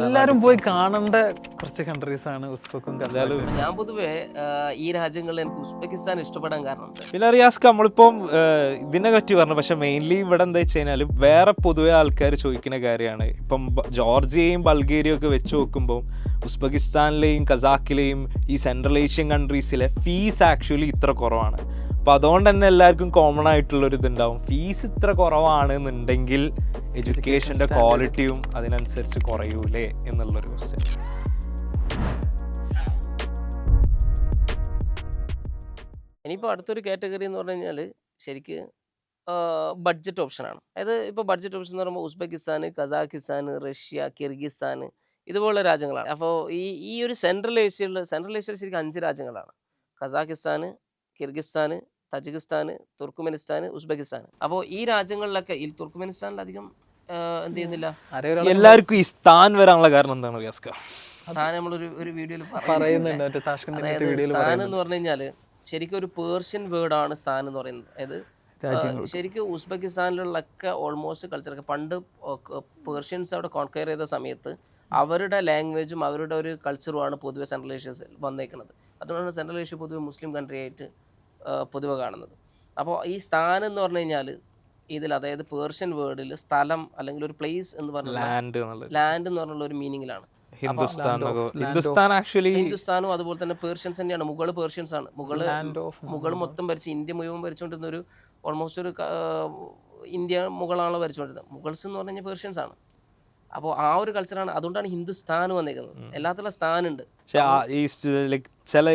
എല്ലാരും പോയി കാണേണ്ട കുറച്ച് കൺട്രീസ് ആണ് ഉസ്ബെക്കും കസാഖും. ഞാൻ പൊതുവേ ഈ രാജ്യങ്ങളിൽ എനിക്ക് ഉസ്ബെക്കിസ്ഥാൻ ഇഷ്ടപ്പെടാൻ കാരണം പിന്നെ റിയാസ്ക്ക് നമ്മളിപ്പം ഇതിനെ പറ്റി പറഞ്ഞു. പക്ഷെ മെയിൻലി ഇവിടെ എന്താ വെച്ച് കഴിഞ്ഞാൽ വേറെ പൊതുവെ ആൾക്കാർ ചോദിക്കുന്ന കാര്യമാണ്. ഇപ്പം ജോർജിയയും ബൾഗേരിയയും ഒക്കെ വെച്ച് നോക്കുമ്പോൾ ഉസ്ബെക്കിസ്ഥാനിലെയും കസാക്കിലെയും ഈ സെൻട്രൽ ഏഷ്യൻ കൺട്രീസിലെ ഫീസ് ആക്ച്വലി ഇത്ര കുറവാണ്. അപ്പോൾ അതുകൊണ്ട് തന്നെ എല്ലാവർക്കും കോമൺ ആയിട്ടുള്ളൊരു ഇതുണ്ടാവും. ഫീസ് ഇത്ര കുറവാണെന്നുണ്ടെങ്കിൽ എഡ്യൂക്കേഷൻ്റെ ക്വാളിറ്റിയും അതിനനുസരിച്ച് കുറയൂലേ എന്നുള്ളൊരു ക്വസ്റ്റ്യൻ. ഇനിയിപ്പോൾ അടുത്തൊരു കാറ്റഗറി എന്ന് പറഞ്ഞു കഴിഞ്ഞാൽ ശരിക്ക് ബഡ്ജറ്റ് ഓപ്ഷനാണ്. അതായത് ഇപ്പോൾ ബഡ്ജറ്റ് ഓപ്ഷൻ എന്ന് പറയുമ്പോൾ ഉസ്ബെക്കിസ്ഥാൻ, കസാഖിസ്ഥാൻ, റഷ്യ, കിർഗിസ്ഥാൻ ഇതുപോലുള്ള രാജ്യങ്ങളാണ്. അപ്പോൾ ഈ ഒരു സെൻട്രൽ ഏഷ്യയിൽ ശരിക്കും 5 രാജ്യങ്ങളാണ്: Kazakhstan, Kyrgyzstan, Tajikistan, Turkmenistan, Uzbekistan. അപ്പോൾ ഈ രാജ്യങ്ങളിലൊക്കെ ഈ തുർക്ക്മെനിസ്ഥാനിലധികം എന്ത് ചെയ്യുന്നില്ല. എല്ലാവർക്കും ഈ സ്ഥാൻ വരാനുള്ള കാരണം എന്താണ് റിയാസ്ക? സ്ഥാൻ നമ്മളൊരു വീഡിയോയിൽ പറയുന്നുണ്ട് മറ്റേ താഷ്കണ്ടിന്റെ അതായത് വീഡിയോയിൽ സ്ഥാൻ എന്ന് പറഞ്ഞു കഴിഞ്ഞാൽ ശരിക്കും ഒരു പേർഷ്യൻ വേർഡാണ് സ്ഥാൻ എന്ന് പറയുന്നത്. അതായത് ശരിക്കും ഉസ്ബെക്കിസ്ഥാനിലുള്ളൊക്കെ ഓൾമോസ്റ്റ് കൾച്ചറൊക്കെ പണ്ട് പേർഷ്യൻസ് അവിടെ കോൺക്വയർ ചെയ്ത സമയത്ത് അവരുടെ ലാംഗ്വേജും അവരുടെ ഒരു കൾച്ചറുമാണ് പൊതുവെ സെൻട്രൽ ഏഷ്യയിൽ വന്നേക്കുന്നത്. അതുകൊണ്ടാണ് സെൻട്രൽ ഏഷ്യ പൊതുവെ മുസ്ലിം കൺട്രി ആയിട്ട് പൊതുവെ കാണുന്നത്. അപ്പോൾ ഈ സ്ഥാൻ എന്ന് പറഞ്ഞു കഴിഞ്ഞാൽ ഇതിൽ അതായത് പേർഷ്യൻ വേർഡിൽ സ്ഥലം അല്ലെങ്കിൽ ഒരു പ്ലേസ് എന്ന് പറഞ്ഞാൽ ലാൻഡ് എന്ന് പറഞ്ഞുള്ള ഒരു മീനിങ്ങിലാണ്. ഹിന്ദുസ്ഥാനും അതുപോലെ തന്നെ പേർഷ്യൻസ് തന്നെയാണ്. മുഗൾ പേർഷ്യൻസ് ആണ്. മുഗൾ മൊത്തം ഭരിച്ച് ഇന്ത്യ മുഴുവൻ ഭരിച്ചുകൊണ്ടിരുന്ന ഒരു ഓൾമോസ്റ്റ് ഒരു ഇന്ത്യ മുഗളാണല്ലോ ഭരിച്ചുകൊണ്ടിരുന്നത്. മുഗൾസ് എന്ന് പറഞ്ഞു കഴിഞ്ഞാൽ പേർഷ്യൻസ് ആണ്. അപ്പോൾ ആ ഒരു കൾച്ചറാണ്. അതുകൊണ്ടാണ് ഹിന്ദുസ്ഥാൻ വന്നേക്കുന്നത്. എല്ലാത്തിലുള്ള സ്ഥാനുണ്ട്. ചില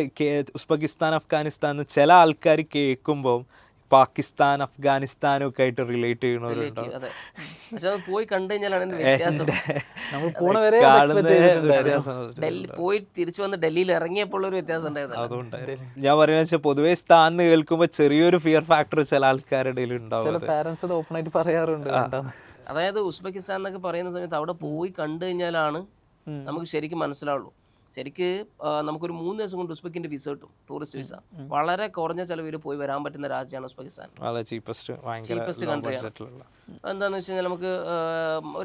ഉസ്ബെക്കിസ്ഥാൻ, അഫ്ഗാനിസ്ഥാൻ ചില ആൾക്കാർ കേൾക്കുമ്പോൾ പാകിസ്ഥാൻ, അഫ്ഗാനിസ്ഥാനും ഒക്കെ ആയിട്ട് റിലേറ്റ് ചെയ്യണവരുണ്ടോ? അതെ, പക്ഷെ അത് പോയി കണ്ടു കഴിഞ്ഞാലാണ് വ്യത്യാസം. ഡൽഹി പോയി തിരിച്ചു വന്ന് ഡൽഹിയിൽ ഇറങ്ങിയപ്പോൾ ഒരു വ്യത്യാസം ഉണ്ടായിരുന്നു. അതുകൊണ്ട് ഞാൻ പറയുന്നത് വെച്ചാൽ പൊതുവെ സ്ഥാൻ കേൾക്കുമ്പോൾ ചെറിയൊരു ഫിയർ ഫാക്ടർ ചില ആൾക്കാരുടെ ഉണ്ടാവും. ഓപ്പൺ ആയിട്ട് പറയാറുണ്ട്. അതായത് ഉസ്ബെക്കിസ്ഥാൻ എന്നൊക്കെ പറയുന്ന സമയത്ത് അവിടെ പോയി കണ്ടു കഴിഞ്ഞാലാണ് നമുക്ക് ശരിക്കും മനസ്സിലാവുള്ളൂ. ശരിക്ക് നമുക്കൊരു 3 ദിവസം കൊണ്ട് ഉസ്ബെക്കിന്റെ വിസ കിട്ടും, ടൂറിസ്റ്റ് വിസ. വളരെ കുറഞ്ഞ ചെലവിൽ പോയി വരാൻ പറ്റുന്ന രാജ്യമാണ് ഉസ്ബെക്കിസ്ഥാൻ. ചീപ്പസ്റ്റ് കൺട്രിയാണ്. എന്താണെന്ന് വെച്ച് കഴിഞ്ഞാൽ നമുക്ക്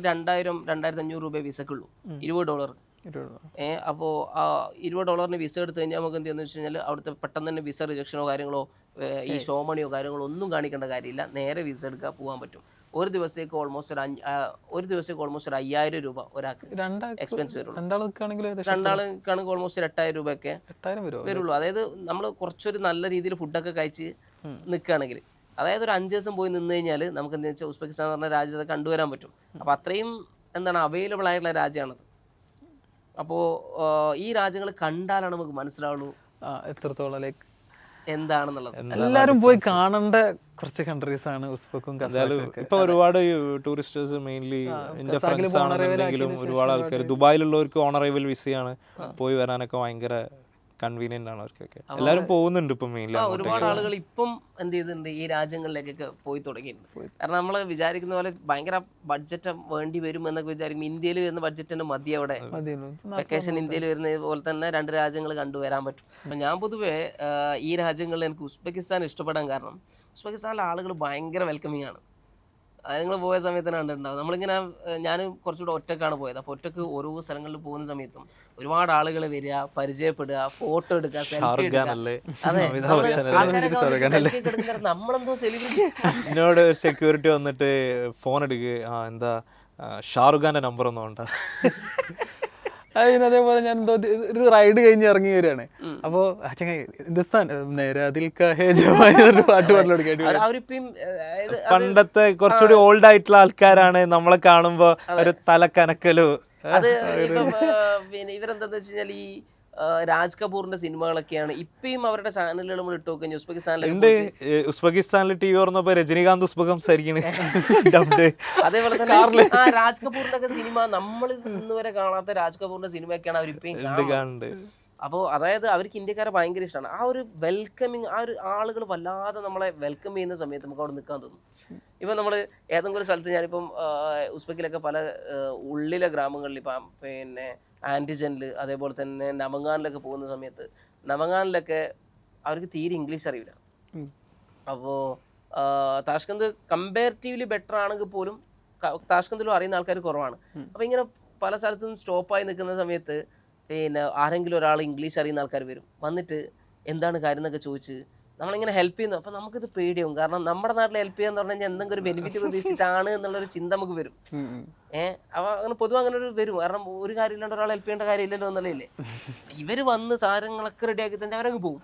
2000-2500 രൂപ വിസക്കുള്ളൂ, $20. അപ്പോൾ $20 വിസ എടുത്തു കഴിഞ്ഞാൽ നമുക്ക് എന്തെന്ന് വെച്ച് കഴിഞ്ഞാൽ അവിടുത്തെ പെട്ടെന്ന് തന്നെ വിസ റിജക്ഷനോ കാര്യങ്ങളോ ഈ ഷോമണിയോ കാര്യങ്ങളോ ഒന്നും കാണിക്കേണ്ട കാര്യമില്ല. നേരെ വിസ എടുക്കുക, പോകാൻ പറ്റും. ഒരു ദിവസത്തേക്ക് ഓൾമോസ്റ്റ് ഒരു 5000 രൂപ ഒരാൾക്ക് എക്സ്പെൻസ് വരുള്ളൂ. രണ്ടാൾക്കാണെങ്കിൽ ഓൾമോസ്റ്റ് 8000 രൂപയൊക്കെ വരുള്ളൂ. അതായത് നമ്മൾ കുറച്ചൊരു നല്ല രീതിയിൽ ഫുഡൊക്കെ കഴിച്ച് നിൽക്കുകയാണെങ്കിൽ, അതായത് ഒരു 5 ദിവസം പോയി നിന്ന് കഴിഞ്ഞാൽ നമുക്ക് എന്താ വെച്ചാൽ ഉസ്ബെക്കിസ്ഥാൻ എന്ന് പറഞ്ഞ രാജ്യത്തെ കണ്ടുവരാൻ പറ്റും. അപ്പോൾ അത്രയും അവൈലബിൾ ആയിട്ടുള്ള രാജ്യമാണത്. അപ്പോൾ ഈ രാജ്യങ്ങൾ കണ്ടാലാണ് നമുക്ക് മനസ്സിലാവുള്ളൂ എത്രത്തോളം ലൈക്ക് എന്താണെന്നുള്ളത്. എല്ലാരും പോയി കാണേണ്ട കുറച്ച് കൺട്രീസ് ആണ് ഉസ്ബെക്കും കസാഖും. ഇപ്പൊ ഒരുപാട് ടൂറിസ്റ്റേഴ്സ് മെയിൻലി എന്റെ ഫ്രണ്ട്സ് ആണെന്നുണ്ടെങ്കിലും ഒരുപാട് ആൾക്കാർ ദുബായിലുള്ളവർക്ക് ഓൺ അറൈവൽ വിസയാണ്. പോയി വരാനൊക്കെ ഭയങ്കര കൺവീനിയന്റ് ആണ് അവർക്കൊക്കെ. എല്ലാവരും പോകുന്നുണ്ട് ഇപ്പം മെയിൻലി. ഒരുപാട് ആളുകൾ ഇപ്പം എന്ത് ചെയ്തിട്ടുണ്ട്, ഈ രാജ്യങ്ങളിലേക്കൊക്കെ പോയി തുടങ്ങിയിട്ടുണ്ട്. കാരണം നമ്മൾ വിചാരിക്കുന്ന പോലെ ഭയങ്കര ബഡ്ജറ്റ് വേണ്ടി വരും എന്നൊക്കെ വിചാരിക്കും. ഇന്ത്യയിൽ വരുന്ന ബഡ്ജറ്റ് തന്നെ മതി. അവിടെ വെക്കേഷൻ ഇന്ത്യയിൽ വരുന്ന പോലെ തന്നെ 2 രാജ്യങ്ങൾ കണ്ടുവരാൻ പറ്റും. അപ്പം ഞാൻ പൊതുവേ ഈ രാജ്യങ്ങളിൽ എനിക്ക് ഉസ്ബെക്കിസ്ഥാൻ ഇഷ്ടപ്പെടാൻ കാരണം ഉസ്ബെക്കിസ്ഥാനിലെ ആളുകൾ ഭയങ്കര വെൽക്കമിങ് ആണ്. അതായത് നിങ്ങൾ പോയ സമയത്ത് തന്നെ കണ്ടിട്ടുണ്ടാവും. നമ്മളിങ്ങനെ ഞാൻ കുറച്ചുകൂടെ ഒറ്റക്കാണ് പോയത്. അപ്പോൾ ഒറ്റക്ക് ഓരോ സ്ഥലങ്ങളിൽ പോകുന്ന സമയത്തും ഒരുപാട് ആളുകൾ വരിക, പരിചയപ്പെടുക, ഫോട്ടോ എടുക്കുക, സെൽഫി എടുക്കുക. നമ്മളെന്തോ സെലിബ്രിറ്റി. എന്നോട് സെക്യൂരിറ്റി വന്നിട്ട് ഫോൺ എടുക്കുക, എന്താ ഷാറുഖ് ഖാന്റെ നമ്പർ ഒന്നും ഉണ്ടോ? അതേപോലെ ഞാൻ എന്തോ ഒരു റൈഡ് കഴിഞ്ഞ് ഇറങ്ങി വരികയാണ്. അപ്പോൾ ഹിന്ദുസ്ഥാൻ നേരെ അതിൽ പാട്ട് പണ്ടത്തെ കുറച്ചുകൂടി ഓൾഡ് ആയിട്ടുള്ള ആൾക്കാരാണ്. നമ്മളെ കാണുമ്പോ ഒരു തലക്കനക്കലോ. അത് പിന്നെ ഇവരെന്താന്ന് വെച്ച് കഴിഞ്ഞാൽ ഈ രാജ് കപൂറിന്റെ സിനിമകളൊക്കെയാണ് ഇപ്പയും അവരുടെ ചാനലുകൾ നമ്മൾ ഇട്ട് നോക്കി. ഉസ്ബെക്കിസ്ഥാനിൽ ടി വി പറഞ്ഞപ്പോ രജനീകാന്ത് ഉസ്ബെക്കും സംസാരിക്കണേ. അതേപോലെ തന്നെ രാജ് കപൂറിന്റെ ഒക്കെ സിനിമ നമ്മൾ ഇന്ന് വരെ കാണാത്ത രാജ് കപൂറിന്റെ സിനിമയൊക്കെയാണ് അവർ ഇപ്പയും കാണുന്നത്. അപ്പോൾ അതായത് അവർക്ക് ഇന്ത്യക്കാരെ ഭയങ്കര ഇഷ്ടമാണ്. ആ ഒരു വെൽക്കമിങ്, ആ ഒരു ആളുകൾ വല്ലാതെ നമ്മളെ വെൽക്കം ചെയ്യുന്ന സമയത്ത് നമുക്ക് അവിടെ നിൽക്കാൻ തോന്നും. ഇപ്പം നമ്മൾ ഏതെങ്കിലും ഒരു സ്ഥലത്ത്, ഞാനിപ്പം ഉസ്ബെക്കിലൊക്കെ പല ഉള്ളിലെ ഗ്രാമങ്ങളിൽ, ഇപ്പം പിന്നെ ആൻറ്റിജനിൽ അതേപോലെ തന്നെ നമങ്ങാനിലൊക്കെ പോകുന്ന സമയത്ത് നമങ്ങാനിലൊക്കെ അവർക്ക് തീരെ ഇംഗ്ലീഷ് അറിയില്ല. അപ്പോൾ താഷ്കന്ത് കമ്പാരിറ്റീവ്ലി ബെറ്റർ ആണെങ്കിൽ പോലും താഷ്കന്തിലും അറിയുന്ന ആൾക്കാർ കുറവാണ്. അപ്പോൾ ഇങ്ങനെ പല സ്ഥലത്തും സ്റ്റോപ്പായി നിൽക്കുന്ന സമയത്ത് പിന്നെ ആരെങ്കിലും ഒരാൾ ഇംഗ്ലീഷ് അറിയുന്ന ആൾക്കാർ വരും, വന്നിട്ട് എന്താണ് കാര്യം എന്നൊക്കെ ചോദിച്ച് നമ്മളിങ്ങനെ ഹെൽപ്പ് ചെയ്യുന്നു. അപ്പോൾ നമുക്കിത് പേടിയാവും. കാരണം നമ്മുടെ നാട്ടിൽ ഹെൽപ്പ് ചെയ്യാന്ന് പറഞ്ഞു കഴിഞ്ഞാൽ എന്തെങ്കിലും ഒരു ബെനിഫിറ്റ് പ്രതീക്ഷിച്ചിട്ടാണ് എന്നുള്ളൊരു ചിന്ത നമുക്ക് വരും. അപ്പോൾ അങ്ങനെ പൊതുവെ അങ്ങനെ ഒരു വരും. കാരണം ഒരു കാര്യമില്ലാണ്ട് ഒരാൾ ഹെൽപ്പ് ചെയ്യേണ്ട കാര്യമില്ലല്ലോ എന്നുള്ളതല്ലേ. ഇവർ വന്ന് സാധനങ്ങളൊക്കെ റെഡിയാക്കി തന്നെ അവരങ്ങ് പോകും.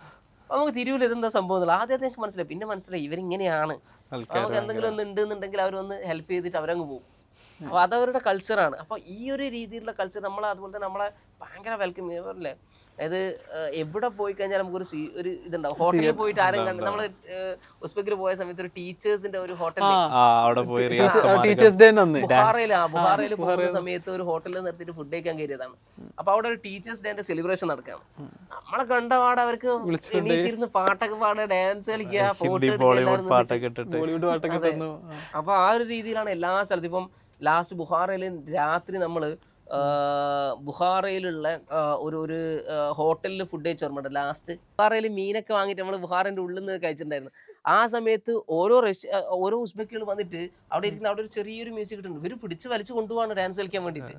നമുക്ക് തിരുവില്ല ഇതെന്താ സംഭവം എന്നുള്ളത് ആദ്യത്തെ എനിക്ക് മനസ്സിലായി. പിന്നെ മനസ്സിലായി ഇവരിങ്ങനെയാണ്. നമുക്ക് എന്തെങ്കിലും ഒന്ന് ഉണ്ടെന്നുണ്ടെങ്കിൽ അവർ വന്ന് ഹെൽപ്പ് ചെയ്തിട്ട് അവരങ്ങ് പോകും. അപ്പോൾ അതവരുടെ കൾച്ചറാണ്. അപ്പോൾ ഈ ഒരു രീതിയിലുള്ള കൾച്ചർ നമ്മൾ അതുപോലെ തന്നെ നമ്മളെ ഭയങ്കര വെൽക്കം അല്ലേ. അതായത് എവിടെ പോയി കഴിഞ്ഞാൽ നമുക്കൊരു ഒരു ഇതുണ്ടാവും. ഹോട്ടലിൽ പോയിട്ട് ആരും കണ്ട് നമ്മൾ ഉസ്ബെക്കിൽ പോയ സമയത്ത് ഒരു ടീച്ചേഴ്സിന്റെ ഒരു ഹോട്ടലിൽ ബുഹാറയിൽ പോകുന്ന സമയത്ത് ഒരു ഹോട്ടലിൽ നിർത്തിയിട്ട് ഫുഡ് കഴിക്കാൻ കയറിയതാണ്. അപ്പൊ അവിടെ ഒരു ടീച്ചേഴ്സ് ഡേന്റെ സെലിബ്രേഷൻ നടക്കുകയാണ്. നമ്മളെ കണ്ടപാട് അവർക്ക് എണീച്ചിരുന്ന് പാട്ടൊക്കെ പാടുക, ഡാൻസ് കളിക്കുക, അപ്പൊ ആ ഒരു രീതിയിലാണ് എല്ലാ സ്ഥലത്തും. ഇപ്പം ലാസ്റ്റ് ബുഹാറയിൽ രാത്രി നമ്മള് ബുഹാറയിലുള്ള ഒരു ഹോട്ടലിൽ ഫുഡ് കഴിച്ച് ഓർമ്മയുണ്ട്. ലാസ്റ്റ് ബുഹാറയിൽ മീനൊക്കെ വാങ്ങിയിട്ട് നമ്മൾ ബുഹാറിന്റെ ഉള്ളിൽ നിന്ന് കഴിച്ചിട്ടുണ്ടായിരുന്നു. ആ സമയത്ത് ഓരോ ഉസ്ബെക്കുകൾ വന്നിട്ട് അവിടെ ഇരിക്കുന്ന അവിടെ ഒരു ചെറിയൊരു മ്യൂസിക് ഇട്ടുണ്ട്. ഇവർ പിടിച്ച് വലിച്ചു കൊണ്ടുപോവാണ് ഡാൻസ് കളിക്കാൻ വേണ്ടിയിട്ട്.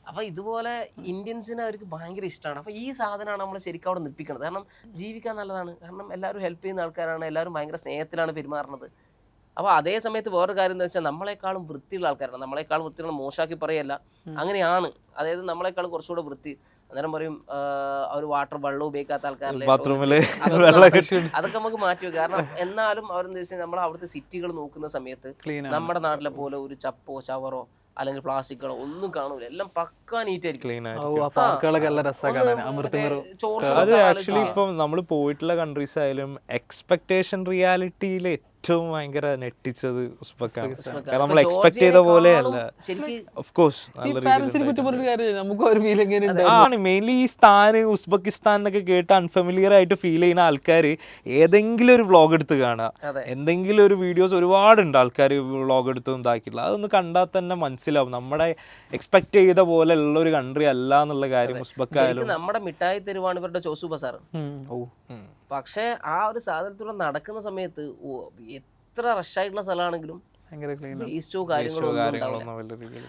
അപ്പോൾ ഇതുപോലെ ഇന്ത്യൻസിനെ അവർക്ക് ഭയങ്കര ഇഷ്ടമാണ്. അപ്പോൾ ഈ സാധനമാണ് നമ്മൾ ശരിക്കും അവിടെ നിൽപ്പിക്കുന്നത്. കാരണം ജീവിക്കാൻ നല്ലതാണ്. കാരണം എല്ലാവരും ഹെൽപ്പ് ചെയ്യുന്ന ആൾക്കാരാണ്, എല്ലാവരും ഭയങ്കര സ്നേഹത്തിലാണ് പെരുമാറുന്നത്. അപ്പോൾ അതേ സമയത്ത് വേറൊരു കാര്യം എന്താ വെച്ചാൽ നമ്മളെക്കാളും വൃത്തിയുള്ള ആൾക്കാരാണ്. നമ്മളെക്കാളും വൃത്തിയുള്ള മോശമാക്കി പറയല്ല, അങ്ങനെയാണ്. അതായത് നമ്മളെക്കാളും കുറച്ചുകൂടെ വൃത്തി. അന്നേരം പറയും അവർ വെള്ളം ഉപയോഗിക്കാത്ത ആൾക്കാരല്ലേ, അതൊക്കെ നമുക്ക് മാറ്റി വെക്കും. കാരണം എന്നാലും അവരെന്താ വെച്ചാൽ നമ്മൾ അവിടുത്തെ സിറ്റികൾ നോക്കുന്ന സമയത്ത് നമ്മുടെ നാട്ടിലെ പോലെ ഒരു ചപ്പോ ചവറോ അല്ലെങ്കിൽ പ്ലാസ്റ്റിക്കുകളോ ഒന്നും കാണൂല. എല്ലാം പക്കാ നീറ്റ് ആയിരിക്കും. അത് ആക്ച്വലി ഇപ്പം നമ്മൾ പോയിട്ടുള്ള കൺട്രീസ് ആയാലും എക്സ്പെക്ടേഷൻ റിയാലിറ്റിയിൽ ഏറ്റവും ഭയങ്കര നെട്ടിച്ചത് ഉസ്ബെക്കാണ്. കാരണം നമ്മൾ എക്സ്പെക്ട് ചെയ്ത പോലെയല്ല. ഓഫ് കോഴ്സ് ആണ് മെയിൻലി ഈ സ്ഥാന് ഉസ്ബെക്കിസ്ഥാൻ എന്നൊക്കെ കേട്ട് അൺഫെമിലിയർ ആയിട്ട് ഫീൽ ചെയ്യുന്ന ആൾക്കാർ ഏതെങ്കിലും ഒരു വ്ളോഗ് എടുത്ത് കാണുക, എന്തെങ്കിലും ഒരു വീഡിയോസ് ഒരുപാടുണ്ട് ആൾക്കാർ വ്ളോഗ് എടുത്ത് ഇതാക്കിയില്ല. അതൊന്ന് കണ്ടാൽ തന്നെ മനസ്സിലാവും നമ്മുടെ എക്സ്പെക്ട് ചെയ്ത പോലെ ഉള്ള ഒരു കൺട്രി അല്ല എന്നുള്ള കാര്യം. ഉസ്ബെക്കായാലും നമ്മുടെ മിഠായി തെരുവാണ് ഇവരുടെ ചോസു ബസാർ. പക്ഷെ ആ ഒരു സാധനത്തിലൂടെ നടക്കുന്ന സമയത്ത് എത്ര റഷായിട്ടുള്ള സ്ഥലമാണെങ്കിലും വേസ്റ്റോ കാര്യങ്ങളോ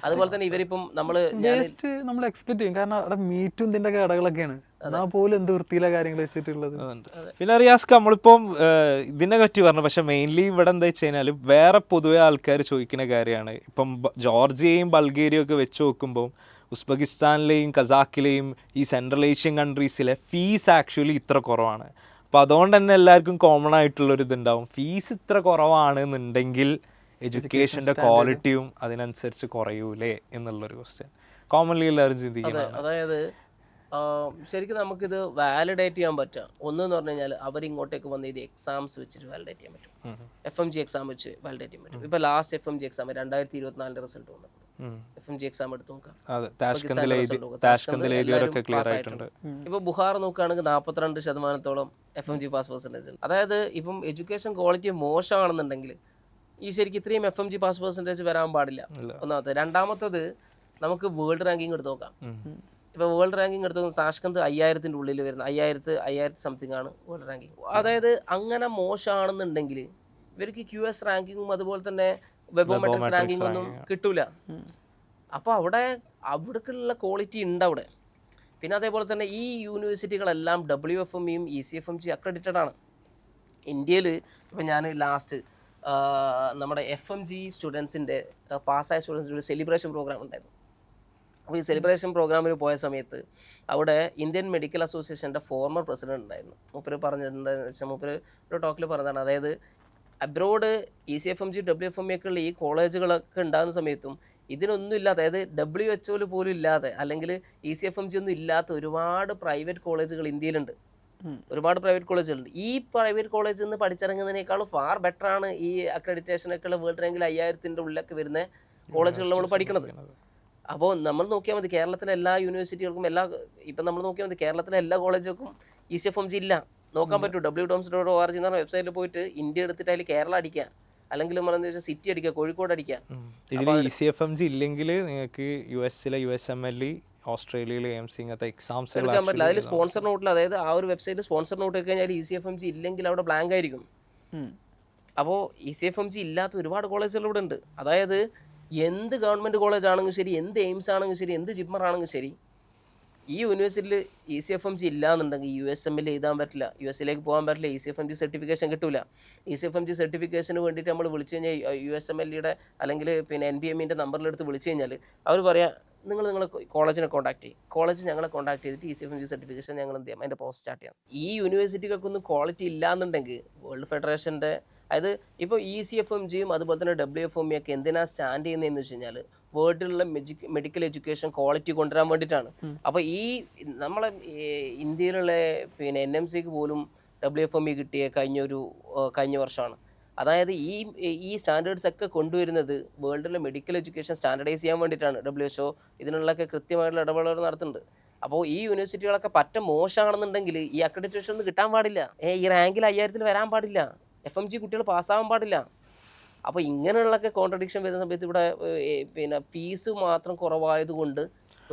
അതുപോലെ തന്നെ ഇവരിപ്പം നമ്മൾ എക്സ്പെക്ട് ചെയ്യും. കാരണം അവിടെ മീറ്റും ഇതിന്റെ കടകളൊക്കെയാണ്, എന്നാൽ പോലും എന്ത് വൃത്തിയിലെ കാര്യങ്ങൾ വെച്ചിട്ടുള്ളത്. പിന്നെ റിയാസ്ക്ക് നമ്മളിപ്പം ഇതിനെ പറ്റി പറഞ്ഞു. പക്ഷെ മെയിൻലി ഇവിടെ എന്താ വെച്ച് കഴിഞ്ഞാൽ വേറെ പൊതുവെ ആൾക്കാർ ചോദിക്കുന്ന കാര്യമാണ്. ഇപ്പം ജോർജിയയും ബൾഗേരിയയും ഒക്കെ വെച്ച് നോക്കുമ്പോൾ ഉസ്ബെക്കിസ്ഥാനിലെയും കസാക്കിലെയും ഈ സെൻട്രൽ ഏഷ്യൻ കൺട്രീസിലെ ഫീസ് ആക്ച്വലി ഇത്ര കുറവാണ്. അപ്പോൾ അതുകൊണ്ട് തന്നെ എല്ലാവർക്കും കോമൺ ആയിട്ടുള്ളൊരു ഇതുണ്ടാവും, ഫീസ് ഇത്ര കുറവാണെന്നുണ്ടെങ്കിൽ എഡ്യൂക്കേഷൻ്റെ ക്വാളിറ്റിയും അതിനനുസരിച്ച് കുറയൂലേ എന്നുള്ളൊരു ക്വസ്റ്റ്യൻ കോമൺലി എല്ലാവരും ചിന്തിക്കുന്നത്. അതായത് ശരിക്കും നമുക്കിത് വാലിഡേറ്റ് ചെയ്യാൻ പറ്റുക ഒന്നെന്ന് പറഞ്ഞു കഴിഞ്ഞാൽ അവരിങ്ങോട്ടേക്ക് വന്ന് ഇത് എക്സാംസ് വെച്ചിട്ട് വാലിഡേറ്റ് ചെയ്യാൻ പറ്റും. FMG എക്സാം വെച്ച് വാലിഡേറ്റ് ചെയ്യാൻ പറ്റും. ഇപ്പോൾ ലാസ്റ്റ് FMG എക്സാം 2024 റിസൾട്ട് വന്നു. FMG എക്സാം എടുത്ത് നോക്കാം. ഇപ്പൊ ബുഹാർ നോക്കുകയാണെങ്കിൽ 42% FMG പാസ് പെർസെൻറ്റേജ് ഉണ്ട്. അതായത് ഇപ്പം എഡ്യൂക്കേഷൻ ക്വാളിറ്റി മോശമാണെന്നുണ്ടെങ്കിൽ ഈ ശരിക്കും ഇത്രയും FMG പാസ് പെർസെൻറ്റേജ് വരാൻ പാടില്ല, ഒന്നാമത്തെ. രണ്ടാമത്തത് നമുക്ക് വേൾഡ് റാങ്കിങ് എടുത്ത് നോക്കാം. ഇപ്പോൾ വേൾഡ് റാങ്കിങ് എടുത്ത് നോക്കാം, സാഷ്കന്ത് 5000-ന്റെ ഉള്ളിൽ വരുന്ന 5000 സംതിങ് ആണ് വേൾഡ് റാങ്കിങ്. അതായത് അങ്ങനെ മോശമാണെന്നുണ്ടെങ്കിൽ ഇവർക്ക് QS റാങ്കിങ്ങും അതുപോലെ തന്നെ വെബോമെട്രിക്സ് റാങ്കിങ് ഒന്നും കിട്ടൂല. അപ്പോൾ അവിടേക്കുള്ള ക്വാളിറ്റി ഉണ്ട് അവിടെ. പിന്നെ അതേപോലെ തന്നെ ഈ യൂണിവേഴ്സിറ്റികളെല്ലാം WFMയും ECFMG അക്രഡിറ്റഡ് ആണ്. ഇന്ത്യയിൽ ഇപ്പം ഞാൻ ലാസ്റ്റ് നമ്മുടെ FMG സ്റ്റുഡൻസിൻ്റെ പാസ്സായ സ്റ്റുഡൻസിൻ്റെ ഒരു സെലിബ്രേഷൻ പ്രോഗ്രാം ഉണ്ടായിരുന്നു. അപ്പോൾ ഈ സെലിബ്രേഷൻ പ്രോഗ്രാമിന് പോയ സമയത്ത് അവിടെ ഇന്ത്യൻ മെഡിക്കൽ അസോസിയേഷൻ്റെ ഫോർമർ പ്രസിഡന്റ് ഉണ്ടായിരുന്നു. മൂപ്പര് പറഞ്ഞിട്ടുണ്ടെന്ന് വെച്ചാൽ മൂപ്പര് ഒരു ടോക്കിൽ പറഞ്ഞതാണ്, അതായത് അബ്രോഡ് ECFMG WFME ഒക്കെ ഉള്ള ഈ കോളേജുകളൊക്കെ ഉണ്ടാകുന്ന സമയത്തും ഇതിനൊന്നും ഇല്ലാത്ത, അതായത് WHO പോലും ഇല്ലാതെ അല്ലെങ്കിൽ ECFMG ഒന്നും ഇല്ലാത്ത ഒരുപാട് പ്രൈവറ്റ് കോളേജുകൾ ഇന്ത്യയിലുണ്ട്. ഒരുപാട് പ്രൈവറ്റ് കോളേജുകളുണ്ട്. ഈ പ്രൈവറ്റ് കോളേജിൽ നിന്ന് പഠിച്ചിറങ്ങുന്നതിനേക്കാളും ഫാർ ബെറ്റർ ആണ് ഈ അക്രഡിറ്റേഷനൊക്കെ ഉള്ള വേൾഡ് റാങ്കിൽ 5000-ന്റെ ഉള്ളിലൊക്കെ വരുന്ന കോളേജുകളിൽ നമ്മൾ പഠിക്കുന്നത്. അപ്പോൾ നമ്മൾ നോക്കിയാൽ മതി കേരളത്തിലെ എല്ലാ യൂണിവേഴ്സിറ്റികൾക്കും ഇപ്പം നമ്മൾ നോക്കിയാൽ മതി കേരളത്തിലെ എല്ലാ കോളേജുകൾക്കും ECFMG ഇല്ല. നോക്കാൻ പറ്റും. www.org എന്ന വെബ്സൈറ്റിൽ പോയിട്ട് ഇന്ത്യ എടുത്തിട്ട് അതിൽ കേരള അടിക്കുക, അല്ലെങ്കിൽ നമ്മളെന്താ വെച്ചാൽ സിറ്റി അടിക്കുക, കോഴിക്കോട് അടിക്കുക. ഇതിൽ ECFMG ഇല്ലെങ്കിൽ നിങ്ങൾക്ക് US-ലെ USMLE, ഓസ്ട്രേലിയയിലെ AIMS ഇങ്ങനത്തെ എക്സാംസ് എടുക്കാൻ പറ്റില്ല. അതിൽ സ്പോൺസർ നോട്ടിൽ, അതായത് ആ ഒരു വെബ്സൈറ്റിൽ സ്പോൺസർ നോട്ട് ഒക്കെ കഴിഞ്ഞാൽ ECFMG ഇല്ലെങ്കിൽ അവിടെ ബ്ലാങ്ക് ആയിരിക്കും. അപ്പോൾ ECFMG ഇല്ലാത്ത ഒരുപാട് കോളേജുകൾ ഇവിടെ ഉണ്ട്. അതായത് എന്ത് ഗവൺമെൻറ് കോളേജ് ആണെങ്കിലും ശരി, എന്ത് എയിംസ് ആണെങ്കിലും ശരി, എന്ത് ജിപ്മർ ആണെങ്കിലും ശരി, ഈ യൂണിവേഴ്സിറ്റിയിൽ ECFMG ഇല്ലാന്നുണ്ടെങ്കിൽ USML എഴുതാൻ പറ്റില്ല, US പോകാൻ പറ്റില്ല, ECFMG സർട്ടിഫിക്കേഷൻ കിട്ടില്ല. ECFMG സർട്ടിഫിക്കേഷന് വേണ്ടിയിട്ട് നമ്മൾ വിളിച്ചു കഴിഞ്ഞാൽ USMLയുടെ അല്ലെങ്കിൽ പിന്നെ NBMൻ്റെ നമ്പറിലെടുത്ത് വിളിച്ചു കഴിഞ്ഞാൽ അവർ പറയാം നിങ്ങളെ കോളേജിനെ കോൺടാക്ട് ചെയ്യും. കോളേജ് ഞങ്ങളെ കോൺടാക്ട് ചെയ്തിട്ട് ECFMG സർട്ടിഫിക്കേഷൻ ഞങ്ങൾ എന്ത് ചെയ്യാം, അതിൻ്റെ പ്രോസസ് സ്റ്റാർട്ട് ചെയ്യാം. ഈ യൂണിവേഴ്സിറ്റികൾക്കൊന്നും ക്വാളിറ്റി ഇല്ലാന്നുണ്ടെങ്കിൽ വേൾഡ് ഫെഡറേഷൻ്റെ, അതായത് ഇപ്പോൾ ECFMGയും അതുപോലെ തന്നെ WFME ഒക്കെ എന്തിനാണ് സ്റ്റാൻഡ് ചെയ്യുന്നതെന്ന് വെച്ച് കഴിഞ്ഞാൽ വേൾഡിലുള്ള മെഡിക്കൽ എഡ്യൂക്കേഷൻ ക്വാളിറ്റി കൊണ്ടുവരാൻ വേണ്ടിയിട്ടാണ്. അപ്പോൾ ഈ നമ്മളെ ഇന്ത്യയിലുള്ള പിന്നെ NMCക്ക് പോലും WFME കിട്ടിയ കഴിഞ്ഞ വർഷമാണ്. അതായത് ഈ സ്റ്റാൻഡേർഡ്സ് ഒക്കെ കൊണ്ടുവരുന്നത് വേൾഡിലെ മെഡിക്കൽ എഡ്യൂക്കേഷൻ സ്റ്റാൻഡർഡൈസ് ചെയ്യാൻ വേണ്ടിയിട്ടാണ്. WHO ഇതിനുള്ളൊക്കെ കൃത്യമായിട്ടുള്ള ഇടപെടലുകൾ നടത്തുന്നുണ്ട്. അപ്പോൾ ഈ യൂണിവേഴ്സിറ്റികളൊക്കെ പറ്റ മോശമാണെന്നുണ്ടെങ്കിൽ ഈ അക്രഡിറ്റേഷൻ ഒന്നും കിട്ടാൻ പാടില്ല, ഈ റാങ്കിൽ 5000 വരാൻ പാടില്ല, FMG കുട്ടികൾ പാസ്സാവാൻ പാടില്ല. അപ്പോൾ ഇങ്ങനെയുള്ളൊക്കെ കോൺട്രഡിക്ഷൻ വരുന്ന സമയത്ത് ഇവിടെ പിന്നെ ഫീസ് മാത്രം കുറവായതുകൊണ്ട്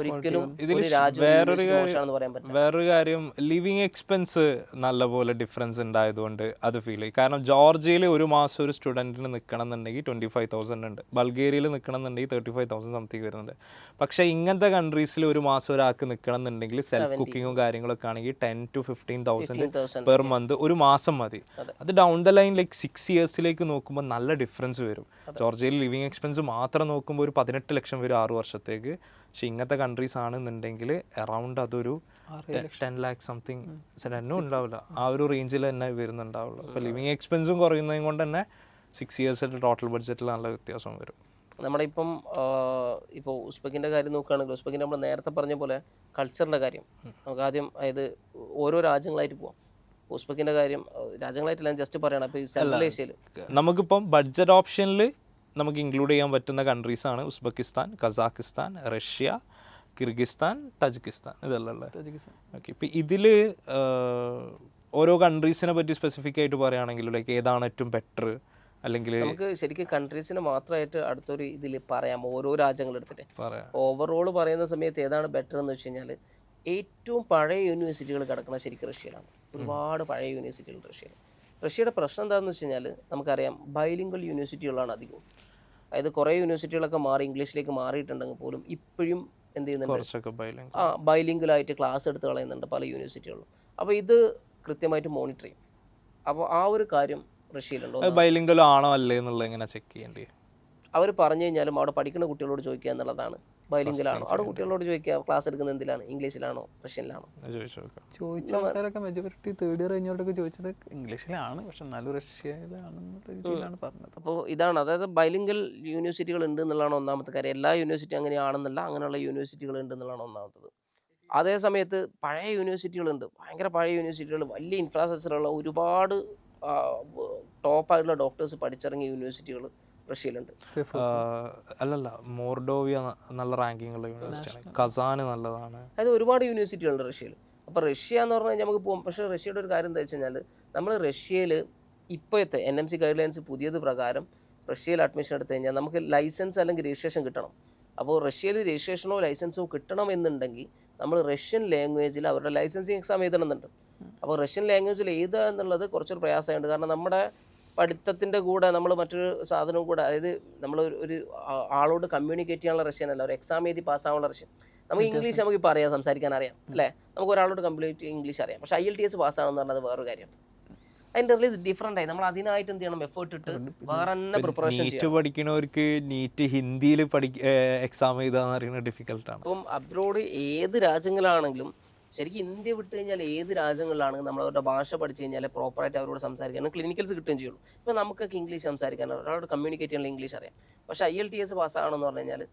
ഒരിക്കലും ഒരു രാജ്യം മോശമാണെന്ന് പറയാൻ പറ്റില്ല. വേറൊരു കാര്യം, ലിവിങ് എക്സ്പെൻസ് നല്ലപോലെ ഡിഫറൻസ് ഉണ്ടായതുകൊണ്ട് അത് ഫീൽ ചെയ്യും. കാരണം ജോർജിയയിൽ ഒരു മാസം ഒരു സ്റ്റുഡൻറ്റിന് നിൽക്കണം എന്നുണ്ടെങ്കിൽ 25,000 ഉണ്ട്, ബൾഗേറിയയിൽ നിൽക്കണം എന്നുണ്ടെങ്കിൽ 35,000 സംതിങ് വരുന്നുണ്ട്. പക്ഷേ ഇങ്ങനത്തെ കൺട്രീസിൽ ഒരു മാസം ഒരാൾക്ക് നിൽക്കണം എന്നുണ്ടെങ്കിൽ സെൽഫ് കുക്കിങ്ങും കാര്യങ്ങളൊക്കെ ആണെങ്കിൽ 10,000 to 15,000 പെർ മന്ത് ഒരു മാസം മതി. അത് ഡൗൺ ദ ലൈൻ 6 ഇയേഴ്സിലേക്ക് നോക്കുമ്പോൾ നല്ല ഡിഫറൻസ് വരും. ജോർജിയയിൽ ലിവിങ് എക്സ്പെൻസ് മാത്രം നോക്കുമ്പോൾ ഒരു 18 ലക്ഷം വരും 6 വർഷത്തേക്ക്. പക്ഷെ ഇങ്ങനത്തെ കൺട്രീസ് ആണെന്നുണ്ടെങ്കിൽ അറൗണ്ട് അതൊരു 10 lakh സംതിങ് തന്നെ ഉണ്ടാവില്ല, ആ ഒരു റേഞ്ചിൽ തന്നെ വരുന്നുണ്ടാവുള്ളൂ. അപ്പോൾ ലിവിങ് എക്സ്പെൻസും കുറയുന്നതും കൊണ്ട് തന്നെ 6 ഇയേഴ്സിൻ്റെ ടോട്ടൽ ബഡ്ജറ്റിൽ നല്ല വ്യത്യാസം വരും. നമ്മുടെ ഇപ്പോൾ ഉസ്ബെക്കിൻ്റെ കാര്യം നോക്കുകയാണെങ്കിൽ ഉസ്ബെക്കിൻ്റെ നമ്മൾ നേരത്തെ പറഞ്ഞ പോലെ കൾച്ചറിൻ്റെ കാര്യം നമുക്ക് ആദ്യം, അതായത് ഓരോ രാജ്യങ്ങളായിട്ട് പോവാം. ഉസ്ബെക്കിൻ്റെ കാര്യം രാജ്യങ്ങളായിട്ടില്ല, ജസ്റ്റ് പറയണം. ഇപ്പോൾ സെൻട്രൽ ഏഷ്യയിൽ നമുക്കിപ്പം ബഡ്ജറ്റ് ഓപ്ഷനിൽ നമുക്ക് ഇൻക്ലൂഡ് ചെയ്യാൻ പറ്റുന്ന കൺട്രീസാണ് Uzbekistan, Kazakhstan, Russia, Kyrgyzstan, Tajikistan, ഇതെല്ലാം ഉള്ളത്. ഓക്കെ, ഇപ്പം ഇതിൽ ഓരോ കൺട്രീസിനെ പറ്റി സ്പെസിഫിക് ആയിട്ട് പറയുകയാണെങ്കിൽ ലൈക്ക് ഏതാണ് ഏറ്റവും ബെറ്റർ, അല്ലെങ്കിൽ നമുക്ക് ശരിക്കും കൺട്രീസിന് മാത്രമായിട്ട് അടുത്തൊരു ഇതിൽ പറയാം, ഓരോ രാജ്യങ്ങളെടുത്തിട്ട് ഓവറോൾ പറയുന്ന സമയത്ത് ഏതാണ് ബെറ്റർ എന്ന് വെച്ച് കഴിഞ്ഞാൽ ഏറ്റവും പഴയ യൂണിവേഴ്സിറ്റികൾ കിടക്കുന്നത് ശരിക്കും റഷ്യയിലാണ്. ഒരുപാട് പഴയ യൂണിവേഴ്സിറ്റികൾ റഷ്യയുടെ പ്രശ്നം എന്താണെന്ന് വെച്ച് കഴിഞ്ഞാൽ നമുക്കറിയാം ബൈലിംഗ്വൽ യൂണിവേഴ്സിറ്റികളാണ് അധികവും. അതായത് കുറേ യൂണിവേഴ്സിറ്റികളൊക്കെ മാറി ഇംഗ്ലീഷിലേക്ക് മാറിയിട്ടുണ്ടെങ്കിൽ പോലും ഇപ്പോഴും എന്ത് ചെയ്യുന്നുണ്ട്, ബൈലിംഗ്വലായിട്ട് ക്ലാസ് എടുത്ത് കളയുന്നുണ്ട് പല യൂണിവേഴ്സിറ്റികളിലും. അപ്പോൾ ഇത് കൃത്യമായിട്ട് മോണിറ്റർ ചെയ്യും. അപ്പോൾ ആ ഒരു കാര്യം റഷ്യയിലുണ്ടോ, ബൈലിംഗ്വൽ ആണോ അല്ലേ എന്നുള്ളത് എങ്ങനെ ചെക്ക് ചെയ്യേണ്ടി? അവർ പറഞ്ഞു കഴിഞ്ഞാലും അവിടെ പഠിക്കുന്ന കുട്ടികളോട് ചോദിക്കുക എന്നുള്ളതാണ്. ബൈലിംഗ്വലാണോ, അവിടെ കുട്ടികളോട് ചോദിക്കുക ക്ലാസ് എടുക്കുന്നത് എന്തിലാണ്, ഇംഗ്ലീഷിലാണോ റഷ്യനിലാണോ ചോദിച്ച ആൾക്കാരൊക്കെ മെജോറിറ്റി തേർഡ് ഇയർ കഴിഞ്ഞോട്ടൊക്കെ ചോദിച്ചത് ഇംഗ്ലീഷിലാണ്, പക്ഷെ എന്നാലും റഷ്യയിലാണെന്നുള്ള രീതിയിലാണ് പറഞ്ഞത്. അപ്പോൾ ഇതാണ്, അതായത് ബൈലിംഗ്വൽ യൂണിവേഴ്സിറ്റികൾ ഉണ്ട് എന്നുള്ളതാണ് ഒന്നാമത്തെ കാര്യം. എല്ലാ യൂണിവേഴ്സിറ്റി അങ്ങനെയാണെന്നല്ല, അങ്ങനെയുള്ള യൂണിവേഴ്സിറ്റികൾ ഉണ്ട് എന്നുള്ളതാണ് ഒന്നാമത്തത്. അതേ സമയത്ത് പഴയ യൂണിവേഴ്സിറ്റികളുണ്ട്, ഭയങ്കര പഴയ യൂണിവേഴ്സിറ്റികൾ, വലിയ ഇൻഫ്രാസ്ട്രക്ചറുള്ള ഒരുപാട് ടോപ്പായിട്ടുള്ള ഡോക്ടേഴ്സ് പഠിച്ചിറങ്ങിയ യൂണിവേഴ്സിറ്റികൾ റഷ്യയിലുണ്ട്. അല്ലല്ല, മോർഡോവിയ നല്ല റാങ്കിങ് ഉള്ള യൂണിവേഴ്സിറ്റിയാണ്, കസാൻ നല്ലതാണ്. അതായത് ഒരുപാട് യൂണിവേഴ്സിറ്റികളുണ്ട് റഷ്യയിൽ. അപ്പോൾ റഷ്യ എന്ന് പറഞ്ഞു കഴിഞ്ഞാൽ നമുക്ക് പോകും. പക്ഷേ റഷ്യയുടെ ഒരു കാര്യം എന്താ വെച്ച് കഴിഞ്ഞാൽ നമ്മൾ റഷ്യയിൽ ഇപ്പോഴത്തെ NMC ഗൈഡ് ലൈൻസ് പുതിയത് പ്രകാരം റഷ്യയിൽ അഡ്മിഷൻ എടുത്തു കഴിഞ്ഞാൽ നമുക്ക് ലൈസൻസ് അല്ലെങ്കിൽ രജിസ്ട്രേഷൻ കിട്ടണം. അപ്പോൾ റഷ്യയിൽ രജിസ്ട്രേഷനോ ലൈസൻസോ കിട്ടണമെന്നുണ്ടെങ്കിൽ നമ്മൾ റഷ്യൻ ലാംഗ്വേജിൽ അവരുടെ ലൈസൻസിങ് എക്സാം എഴുതണമെന്നുണ്ട്. അപ്പോൾ റഷ്യൻ ലാംഗ്വേജിൽ എഴുതുക എന്നുള്ളത് കുറച്ചൊരു പ്രയാസമുണ്ട്. കാരണം നമ്മുടെ പഠിത്തത്തിൻ്റെ കൂടെ നമ്മൾ മറ്റൊരു സാധനവും കൂടെ, അതായത് നമ്മൾ ഒരു ആളോട് കമ്മ്യൂണിക്കേറ്റ് ചെയ്യാനുള്ള റഷ്യൻ അല്ല, ഒരു എക്സാം എഴുതി പാസ്സാവാനുള്ള റഷ്യൻ. നമുക്ക് ഇംഗ്ലീഷ് നമുക്ക് ഇപ്പോൾ അറിയാം, സംസാരിക്കാൻ അറിയാം അല്ലേ, നമുക്ക് ഒരാളോട് കംപ്ലീറ്റ് ഇംഗ്ലീഷ് അറിയാം. പക്ഷേ IELTS പാസ്സാണെന്ന് പറഞ്ഞത് വേറൊരു കാര്യം. അതിൻ്റെ റിലീസ് ഡിഫറൻ്റ് ആയി. നമ്മൾ അതിനായിട്ട് എന്ത് ചെയ്യണം, എഫേർട്ട് ഇട്ട് വേറെ തന്നെ പ്രിപ്പറേഷൻ ചെയ്യണം. പഠിക്കുന്നവർക്ക് നീറ്റ് ഹിന്ദിയിൽ എക്സാം എഴുതാന്ന് പറയുന്നത് ഡിഫിക്കൽട്ടാണ്. അപ്പം അബ്രോഡ് ഏത് രാജ്യങ്ങളാണെങ്കിലും ശരിക്കും ഇന്ത്യ വിട്ട് കഴിഞ്ഞാൽ ഏത് രാജ്യങ്ങളിലാണെങ്കിലും നമ്മളവരുടെ ഭാഷ പഠിച്ചു കഴിഞ്ഞാൽ പ്രോപ്പറായിട്ട് അവരോട് സംസാരിക്കാനും ക്ലിനിക്കൽസ് കിട്ടുകയും ചെയ്യുള്ളൂ. ഇപ്പോൾ നമുക്കൊക്കെ ഇംഗ്ലീഷ് സംസാരിക്കാൻ, ഒരാളോട് കമ്മ്യൂണിക്കേറ്റ് ചെയ്യാനുള്ള ഇംഗ്ലീഷ് അറിയാം. പക്ഷേ IELTS പാസ്സാകണമെന്ന് പറഞ്ഞു കഴിഞ്ഞാൽ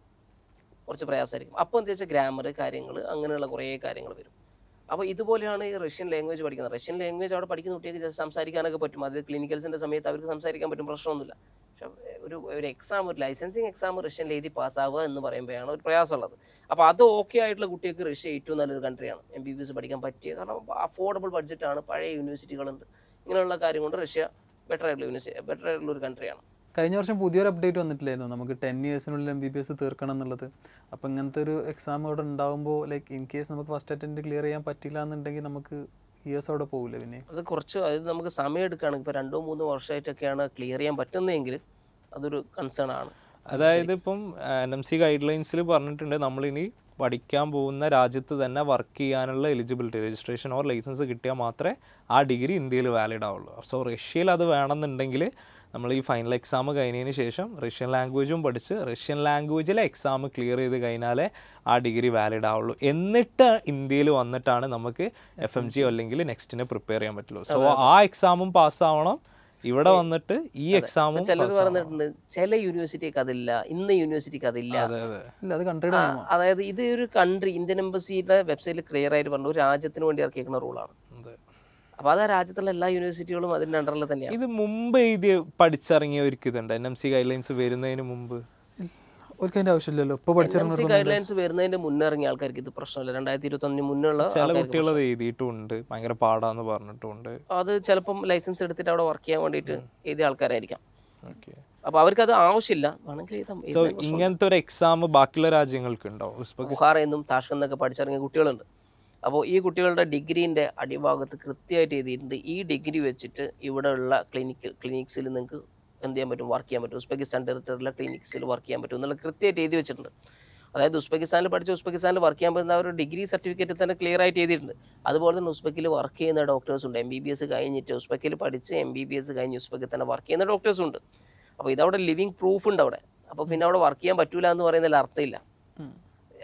കുറച്ച് പ്രയാസമായിരിക്കും. അപ്പോൾ എന്താ വെച്ചാൽ ഗ്രാമർ കാര്യങ്ങൾ അങ്ങനെയുള്ള കുറേ കാര്യങ്ങൾ വരും. അപ്പോൾ ഇതുപോലെയാണ് ഈ റഷ്യൻ ലാംഗ്വേജ് പഠിക്കുന്നത്. റഷ്യൻ ലാംഗ്വേജ് അവിടെ പഠിക്കുന്ന കുട്ടികൾക്ക് ജസ്റ്റ് സംസാരിക്കാനൊക്കെ പറ്റും. അത് ക്ലിനിക്കൽസിൻ്റെ സമയത്ത് അവർക്ക് സംസാരിക്കാൻ പറ്റും, പ്രശ്നമൊന്നുമില്ല. പക്ഷേ ഒരു എക്സാം, ഒരു ലൈസൻസിങ് എക്സാം റഷ്യൻ എഴുതി പാസ്സാവുക എന്ന് പറയുമ്പോഴാണ് ഒരു പ്രയാസമുള്ളത്. അപ്പോൾ അത് ഓക്കെ ആയിട്ടുള്ള കുട്ടികൾക്ക് റഷ്യ ഏറ്റവും നല്ലൊരു കൺട്രിയാണ് MBBS പഠിക്കാൻ പറ്റിയ. കാരണം അഫോർഡബിൾ ബഡ്ജറ്റാണ്, പഴയ യൂണിവേഴ്സിറ്റികളുണ്ട്, ഇങ്ങനെയുള്ള കാര്യം കൊണ്ട് റഷ്യ ബെറ്റർ ആയിട്ടുള്ള ഒരു കൺട്രിയാണ്. കഴിഞ്ഞ വർഷം പുതിയൊരു അപ്ഡേറ്റ് വന്നിട്ടില്ലായിരുന്നു, നമുക്ക് 10 ഇയേഴ്സിനുള്ളിൽ MBBS തീർക്കണം എന്നുള്ളത്. അപ്പോൾ ഇങ്ങനത്തെ ഒരു എക്സാം അവിടെ ഉണ്ടാകുമ്പോൾ ലൈക്ക് ഇൻ കേസ് നമുക്ക് ഫസ്റ്റ് അറ്റംപ്റ്റ് ക്ലിയർ ചെയ്യാൻ പറ്റില്ല എന്നുണ്ടെങ്കിൽ നമുക്ക് ഇയേഴ്സ് അവിടെ പോകില്ല. പിന്നെ അത് കുറച്ച്, അതായത് നമുക്ക് സമയം എടുക്കുകയാണെങ്കിൽ ഇപ്പോൾ 2-3 വർഷമായിട്ടൊക്കെയാണ് ക്ലിയർ ചെയ്യാൻ പറ്റുന്നതെങ്കിൽ അതൊരു കൺസേൺ ആണ്. അതായത് ഇപ്പം NMC ഗൈഡ് ലൈൻസിൽ പറഞ്ഞിട്ടുണ്ട് നമ്മളിനി പഠിക്കാൻ പോകുന്ന രാജ്യത്ത് തന്നെ വർക്ക് ചെയ്യാനുള്ള എലിജിബിലിറ്റി രജിസ്ട്രേഷൻ ഓർ ലൈസൻസ് കിട്ടിയാൽ മാത്രമേ ആ ഡിഗ്രി ഇന്ത്യയിൽ വാലിഡ് ആവുള്ളൂ. സോ റഷ്യയിൽ അത് വേണമെന്നുണ്ടെങ്കിൽ നമ്മൾ ഈ ഫൈനൽ എക്സാം കഴിഞ്ഞതിന് ശേഷം റഷ്യൻ ലാംഗ്വേജും പഠിച്ച് റഷ്യൻ ലാംഗ്വേജിലെ എക്സാം ക്ലിയർ ചെയ്ത് കഴിഞ്ഞാലേ ആ ഡിഗ്രി വാലിഡ് ആവുള്ളൂ. എന്നിട്ട് ഇന്ത്യയിൽ വന്നിട്ടാണ് നമുക്ക് FMG അല്ലെങ്കിൽ നെക്സ്റ്റിനെ പ്രിപ്പയർ ചെയ്യാൻ പറ്റുള്ളൂ. സോ ആ എക്സാമും പാസ്സാവണം, ഇവിടെ വന്നിട്ട് ഈ എക്സാമും. ചിലർ പറഞ്ഞിട്ടുണ്ട് ചില യൂണിവേഴ്സിറ്റിക്ക് അതില്ല, ഇന്ന യൂണിവേഴ്സിറ്റിക്ക് അതില്ല. അതായത് ഇത് ഒരു കൺട്രി, ഇന്ത്യൻ എംബസിയുടെ വെബ്സൈറ്റിൽ ക്ലിയർ ആയിട്ട് പറഞ്ഞു ഒരു രാജ്യത്തിന് വേണ്ടി ഇറക്കിയിരിക്കുന്ന റൂളാണ്. അപ്പോൾ അത് ആ രാജ്യത്തുള്ള എല്ലാ യൂണിവേഴ്സിറ്റികളും അതിൻ്റെ അണ്ടറിൽ തന്നെയാണ്. ഇത് മുമ്പ് എഴുതി പഠിച്ചിറങ്ങിയവർക്ക് ഇതുണ്ട് NMC ഗൈഡ് ലൈൻസ് വരുന്നതിന് മുമ്പ്? ആവശ്യമില്ലല്ലോ. NMC ഗൈഡ് ലൈൻസ് വരുന്നതിന്റെ മുന്നേ ഇറങ്ങിയ ആൾക്കാർക്ക് ഇത് പ്രശ്നമില്ല. 2021 മുന്നുള്ള ചില കുട്ടികൾ അത് എഴുതിയിട്ടുണ്ട്, ഭയങ്കര പാടാന്ന് പറഞ്ഞിട്ടുണ്ട്. അത് ചിലപ്പം ലൈസൻസ് എടുത്തിട്ട് അവിടെ വർക്ക് ചെയ്യാൻ വേണ്ടിയിട്ട് എഴുതിയ ആൾക്കാരായിരിക്കാം. അപ്പൊ അവർക്ക് അത് ആവശ്യമില്ല, വേണമെങ്കിൽ. സോ ഇങ്ങനത്തെ ഒരു എക്സാം ബാക്കിയുള്ള രാജ്യങ്ങൾക്ക് ഉണ്ടോ? ബുഹാറെന്നും താഷ്കന്തൊക്കെ പഠിച്ചിറങ്ങിയ കുട്ടികളുണ്ട്. അപ്പോൾ ഈ കുട്ടികളുടെ ഡിഗ്രീൻ്റെ അടിഭാഗത്ത് കൃത്യമായിട്ട് എഴുതിയിട്ടുണ്ട് ഈ ഡിഗ്രി വെച്ചിട്ട് ഇവിടെയുള്ള ക്ലിനിക്സിൽ നിങ്ങൾക്ക് എന്ത് ചെയ്യാൻ പറ്റും, വർക്ക് ചെയ്യാൻ പറ്റും, ഉസ്ബെക്കിസ്ഥാൻ ടെറിട്ടറിയിലെ ക്ലിനിക്സിൽ വർക്ക് ചെയ്യാൻ പറ്റും എന്നുള്ള കൃത്യമായിട്ട് എഴുതി വെച്ചിട്ടുണ്ട്. അതായത് ഉസ്ബെക്കിസ്ഥാനിൽ പഠിച്ച് ഉസ്ബെക്കിസ്ഥാനിൽ വർക്ക് ചെയ്യാൻ പറ്റുന്ന ഒരു ഡിഗ്രി സർട്ടിഫിക്കറ്റ് തന്നെ ക്ലിയർ ആയിട്ട് എഴുതിയിട്ടുണ്ട്. അതുപോലെ തന്നെ ഉസ്ബെക്കിൽ വർക്ക് ചെയ്യുന്ന ഡോക്ടേഴ്സ് ഉണ്ട്. MBBS കഴിഞ്ഞിട്ട് ഉസ്ബെക്കിൽ പഠിച്ച് MBBS കഴിഞ്ഞ് ഉസ്ബെക്കിൽ തന്നെ വർക്ക് ചെയ്യുന്ന ഡോക്ടേഴ്സും ഉണ്ട്. അപ്പോൾ ഇതവിടെ ലിവിങ് പ്രൂഫ് ഉണ്ട് അവിടെ. അപ്പോൾ പിന്നെ അവിടെ വർക്ക് ചെയ്യാൻ പറ്റൂല എന്ന് പറയുന്നതിൽ അർത്ഥമില്ല.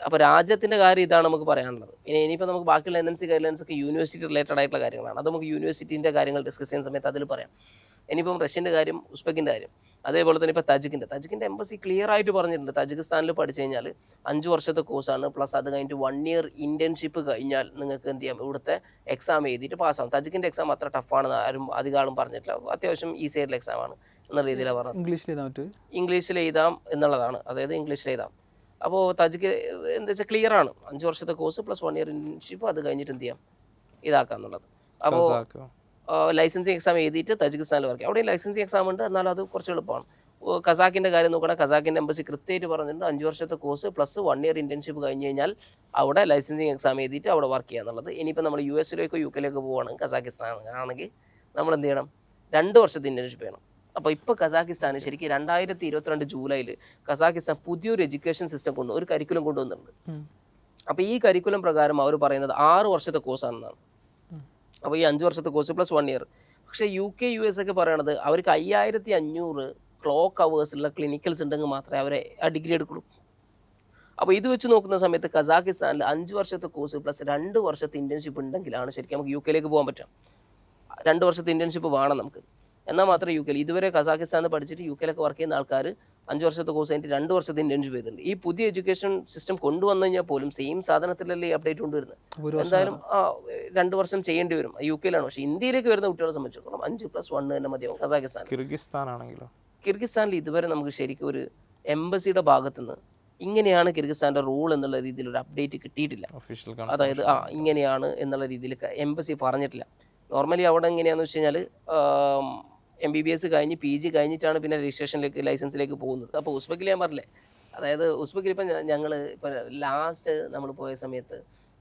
അപ്പോൾ രാജ്യത്തിൻ്റെ കാര്യം ഇതാണ് നമുക്ക് പറയാനുള്ളത്. ഇനിയിപ്പോൾ നമുക്ക് ബാക്കിയുള്ള NMC ഗൈഡ് ലൈൻസ് ഒക്കെ യൂണിവേഴ്സിറ്റി റിലേറ്റഡ് ആയിട്ടുള്ള കാര്യങ്ങളാണ്. അത് നമുക്ക് യൂണിവേഴ്സിറ്റിൻ്റെ കാര്യങ്ങൾ ഡിസ്കസ് ചെയ്യുന്ന സമയത്ത് അതിൽ പറയാം. ഇനിയിപ്പം റഷ്യൻ്റെ കാര്യം, ഉസ്ബെക്കിൻ്റെ കാര്യം, അതേപോലെ തന്നെ ഇപ്പോൾ തജിക്കിൻ്റെ എംബസി ക്ലിയർ ആയിട്ട് പറഞ്ഞിട്ടുണ്ട് തജിക്കിസ്ഥാനിൽ പഠിച്ചു കഴിഞ്ഞാൽ 5 വർഷത്തെ കോഴ്സാണ്, പ്ലസ് അത് കഴിഞ്ഞിട്ട് 1 ഇയർ ഇൻറ്റേൺഷിപ്പ് കഴിഞ്ഞാൽ നിങ്ങൾക്ക് എന്ത് ചെയ്യാം, ഇവിടുത്തെ എക്സാം എഴുതിയിട്ട് പാസ്സാവും. തജിക്കിൻ്റെ എക്സാം അത്ര ടഫാണെന്ന് ആരും അധികം ആളും പറഞ്ഞിട്ടില്ല, അത്യാവശ്യം ഈസി ആയിട്ടുള്ള എക്സാമാണ് എന്ന രീതിയിലാണ് പറഞ്ഞത്. ഇംഗ്ലീഷിൽ എഴുതാം എന്നുള്ളതാണ്, അതായത് ഇംഗ്ലീഷിൽ എഴുതാം. അപ്പോൾ തജിക്ക് എന്താ വെച്ചാൽ ക്ലിയർ ആണ്, 5 വർഷത്തെ കോഴ്സ് പ്ലസ് 1 ഇയർ ഇൻറ്റേൺഷിപ്പ്, അത് കഴിഞ്ഞിട്ട് എന്ത് ചെയ്യാം, ഇതാക്കാം എന്നുള്ളത്. അപ്പോൾ ലൈസൻസിങ് എക്സാം എഴുതിയിട്ട് തജിക്കിസ്ഥാനിൽ വർക്ക്. അവിടെ ലൈസൻസിങ് എക്സാം ഉണ്ട്, എന്നാൽ അത് കുറച്ച് എളുപ്പമാണ്. കസാക്കിൻ്റെ കാര്യം നോക്കുകയാണെങ്കിൽ കസാക്കിൻ്റെ എംബസി കൃത്യമായിട്ട് പറഞ്ഞിട്ടുണ്ട് 5 വർഷത്തെ കോഴ്സ് പ്ലസ് 1 ഇയർ ഇൻറ്റേൺഷിപ്പ് കഴിഞ്ഞ് കഴിഞ്ഞാൽ അവിടെ ലൈസൻസിങ് എക്സാം എഴുതിയിട്ട് അവിടെ വർക്ക് ചെയ്യുക എന്നുള്ളത്. ഇനിയിപ്പോൾ നമ്മൾ US-ലേക്കോ UK-ലേക്കോ പോവുകയാണെങ്കിൽ കസാക്കിസ്ഥാൻ ആണെങ്കിൽ നമ്മൾ എന്ത് ചെയ്യണം, 2 വർഷത്തെ ഇൻറ്റേൺഷിപ്പ് ചെയ്യണം. അപ്പോൾ ഇപ്പോൾ കസാക്കിസ്ഥാൻ ശരിക്കും 2022 ജൂലൈയിൽ കസാക്കിസ്ഥാൻ പുതിയൊരു എഡ്യൂക്കേഷൻ സിസ്റ്റം ഒരു കരിക്കുലം കൊണ്ടുവന്നിട്ടുണ്ട്. അപ്പോൾ ഈ കരിക്കുലം പ്രകാരം അവർ പറയുന്നത് 6 വർഷത്തെ കോഴ്സാണെന്നാണ്. അപ്പോൾ ഈ 5 വർഷത്തെ കോഴ്സ് പ്ലസ് 1 ഇയർ. പക്ഷേ UK US ഒക്കെ പറയണത് അവർക്ക് 5500 ക്ലോക്ക് അവേഴ്സുള്ള ക്ലിനിക്കൽസ് ഉണ്ടെങ്കിൽ മാത്രമേ അവരെ ആ ഡിഗ്രി എടുക്കുള്ളൂ. അപ്പോൾ ഇത് വെച്ച് നോക്കുന്ന സമയത്ത് കസാക്കിസ്ഥാനിൽ 5 വർഷത്തെ കോഴ്സ് പ്ലസ് 2 വർഷത്തെ ഇൻറ്റേൺഷിപ്പ് ഉണ്ടെങ്കിലാണ് ശരിക്കും നമുക്ക് UK-ലേക്ക് പോകാൻ പറ്റുക. 2 വർഷത്തെ ഇൻറ്റേൺഷിപ്പ് വേണം നമുക്ക്, എന്നാൽ മാത്രമേ UK-ൽ. ഇതുവരെ കസാക്കിസ്ഥാനിൽ പഠിച്ചിട്ട് UK-ലൊക്കെ വർക്ക് ചെയ്യുന്ന ആൾക്കാർ 5 വർഷത്തെ കോഴ്സ് കഴിഞ്ഞിട്ട് 2 വർഷത്തെ ഇൻറ്റേൺഷിപ്പ് ചെയ്തിട്ടുണ്ട്. ഈ പുതിയ എഡ്യൂക്കേഷൻ സിസ്റ്റം കൊണ്ടുവന്നു കഴിഞ്ഞാൽ പോലും സെയിം സാധനത്തിലല്ലേ ഈ അപ്ഡേറ്റ് കൊണ്ടുവരുന്നത്. എന്തായാലും 2 വർഷം ചെയ്യേണ്ടി വരും UK-ലാണ്. പക്ഷേ ഇന്ത്യയിലേക്ക് വരുന്ന കുട്ടികളെ സംബന്ധിച്ചിടത്തോളം 5+1 തന്നെ മതിയാവും. കിർഗിസ്ഥാനിൽ ഇതുവരെ നമുക്ക് ശരിക്കും ഒരു എംബസിയുടെ ഭാഗത്തുനിന്ന് ഇങ്ങനെയാണ് കിർഗിസ്ഥാൻ്റെ റൂൾ എന്നുള്ള രീതിയിൽ ഒരു അപ്ഡേറ്റ് കിട്ടിയിട്ടില്ല. അതായത് ഇങ്ങനെയാണ് എന്നുള്ള രീതിയിൽ എംബസി പറഞ്ഞിട്ടില്ല. നോർമലി അവിടെ എങ്ങനെയാണെന്ന് വെച്ച് കഴിഞ്ഞാൽ MBBS കഴിഞ്ഞ് PG കഴിഞ്ഞിട്ടാണ് പിന്നെ രജിസ്ട്രേഷനിലേക്ക് ലൈസൻസിലേക്ക് പോകുന്നത്. അപ്പോൾ ഉസ്ബെക്കിൽ ഞാൻ പറഞ്ഞില്ലേ, അതായത് ഉസ്ബെക്കിൽ ഇപ്പം ഞങ്ങൾ ഇപ്പോൾ ലാസ്റ്റ് നമ്മൾ പോയ സമയത്ത്